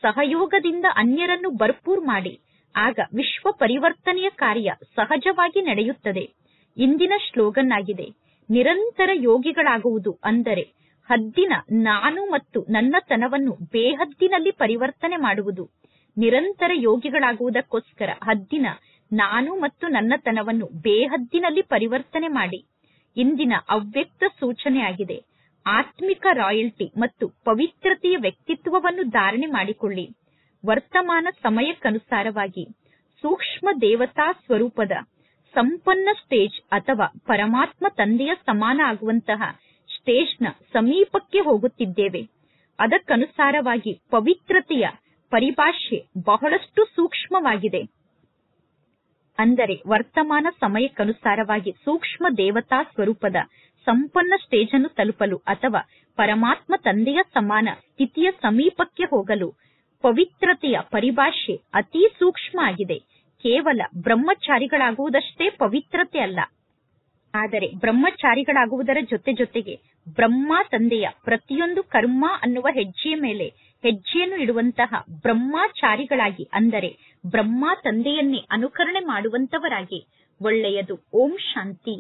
ಸಹಯೋಗದಿಂದ ಅನ್ಯರನ್ನು ಭರ್ಪೂರ್ ಮಾಡಿ. ಆಗ ವಿಶ್ವ ಪರಿವರ್ತನೆಯ ಕಾರ್ಯ ಸಹಜವಾಗಿ ನಡೆಯುತ್ತದೆ. ಇಂದಿನ ಸ್ಲೋಗನ್ ಆಗಿದೆ, ನಿರಂತರ ಯೋಗಿಗಳಾಗುವುದು. ಅಂದರೆ ಹದ್ದಿನ ನಾನು ಮತ್ತು ನನ್ನತನವನ್ನು ಬೇಹದ್ದಿನಲ್ಲಿ ಪರಿವರ್ತನೆ ಮಾಡುವುದು. ನಿರಂತರ ಯೋಗಿಗಳಾಗುವುದಕ್ಕೋಸ್ಕರ ಹದ್ದಿನ ನಾನು ಮತ್ತು ನನ್ನತನವನ್ನು ಬೇಹದ್ದಿನಲ್ಲಿ ಪರಿವರ್ತನೆ ಮಾಡಿ. ಇಂದಿನ ಅವ್ಯಕ್ತ ಸೂಚನೆ ಆಗಿದೆ, ಆತ್ಮಿಕ ರಾಯಲ್ಟಿ ಮತ್ತು ಪವಿತ್ರತೆಯ ವ್ಯಕ್ತಿತ್ವವನ್ನು ಧಾರಣೆ ಮಾಡಿಕೊಳ್ಳಿ. ವರ್ತಮಾನ ಸಮಯಕ್ಕನುಸಾರವಾಗಿ ಸೂಕ್ಷ್ಮ ದೇವತಾ ಸ್ವರೂಪದ ಸಂಪನ್ನ ಸ್ಟೇಜ್ ಅಥವಾ ಪರಮಾತ್ಮ ತಂದೆಯ ಸಮಾನ ಆಗುವಂತಹ ಸ್ಟೇಜ್ನ ಸಮೀಪಕ್ಕೆ ಹೋಗುತ್ತಿದ್ದೇವೆ. ಅದಕ್ಕನುಸಾರವಾಗಿ ಪವಿತ್ರತೆಯ ಪರಿಭಾಷೆ ಬಹಳಷ್ಟು ಸೂಕ್ಷ್ಮವಾಗಿದೆ. ಅಂದರೆ ವರ್ತಮಾನ ಸಮಯಕ್ಕನುಸಾರವಾಗಿ ಸೂಕ್ಷ್ಮ ದೇವತಾ ಸ್ವರೂಪದ ಸಂಪನ್ನ ಸ್ಟೇಜ್ ಅನ್ನು ತಲುಪಲು ಅಥವಾ ಪರಮಾತ್ಮ ತಂದೆಯ ಸಮಾನ ಸ್ಥಿತಿಯ ಸಮೀಪಕ್ಕೆ ಹೋಗಲು ಪವಿತ್ರತೆಯ ಪರಿಭಾಷೆ ಅತಿ ಸೂಕ್ಷ್ಮ ಆಗಿದೆ. ಕೇವಲ ಬ್ರಹ್ಮಚಾರಿಗಳಾಗುವುದಷ್ಟೇ ಪವಿತ್ರತೆ ಅಲ್ಲ, ಆದರೆ ಬ್ರಹ್ಮಚಾರಿಗಳಾಗುವುದರ ಜೊತೆಗೆ ಬ್ರಹ್ಮ ತಂದೆಯ ಪ್ರತಿಯೊಂದು ಕರ್ಮ ಅನ್ನುವ ಹೆಜ್ಜೆಯ ಮೇಲೆ ಹೆಜ್ಜೆಯನ್ನು ಇಡುವಂತಹ ಬ್ರಹ್ಮಚಾರಿಗಳಾಗಿ, ಅಂದರೆ ಬ್ರಹ್ಮ ತಂದೆಯನ್ನೇ ಅನುಕರಣೆ ಮಾಡುವಂತವರಾಗಿ. ಒಳ್ಳೆಯದು. ಓಂ ಶಾಂತಿ.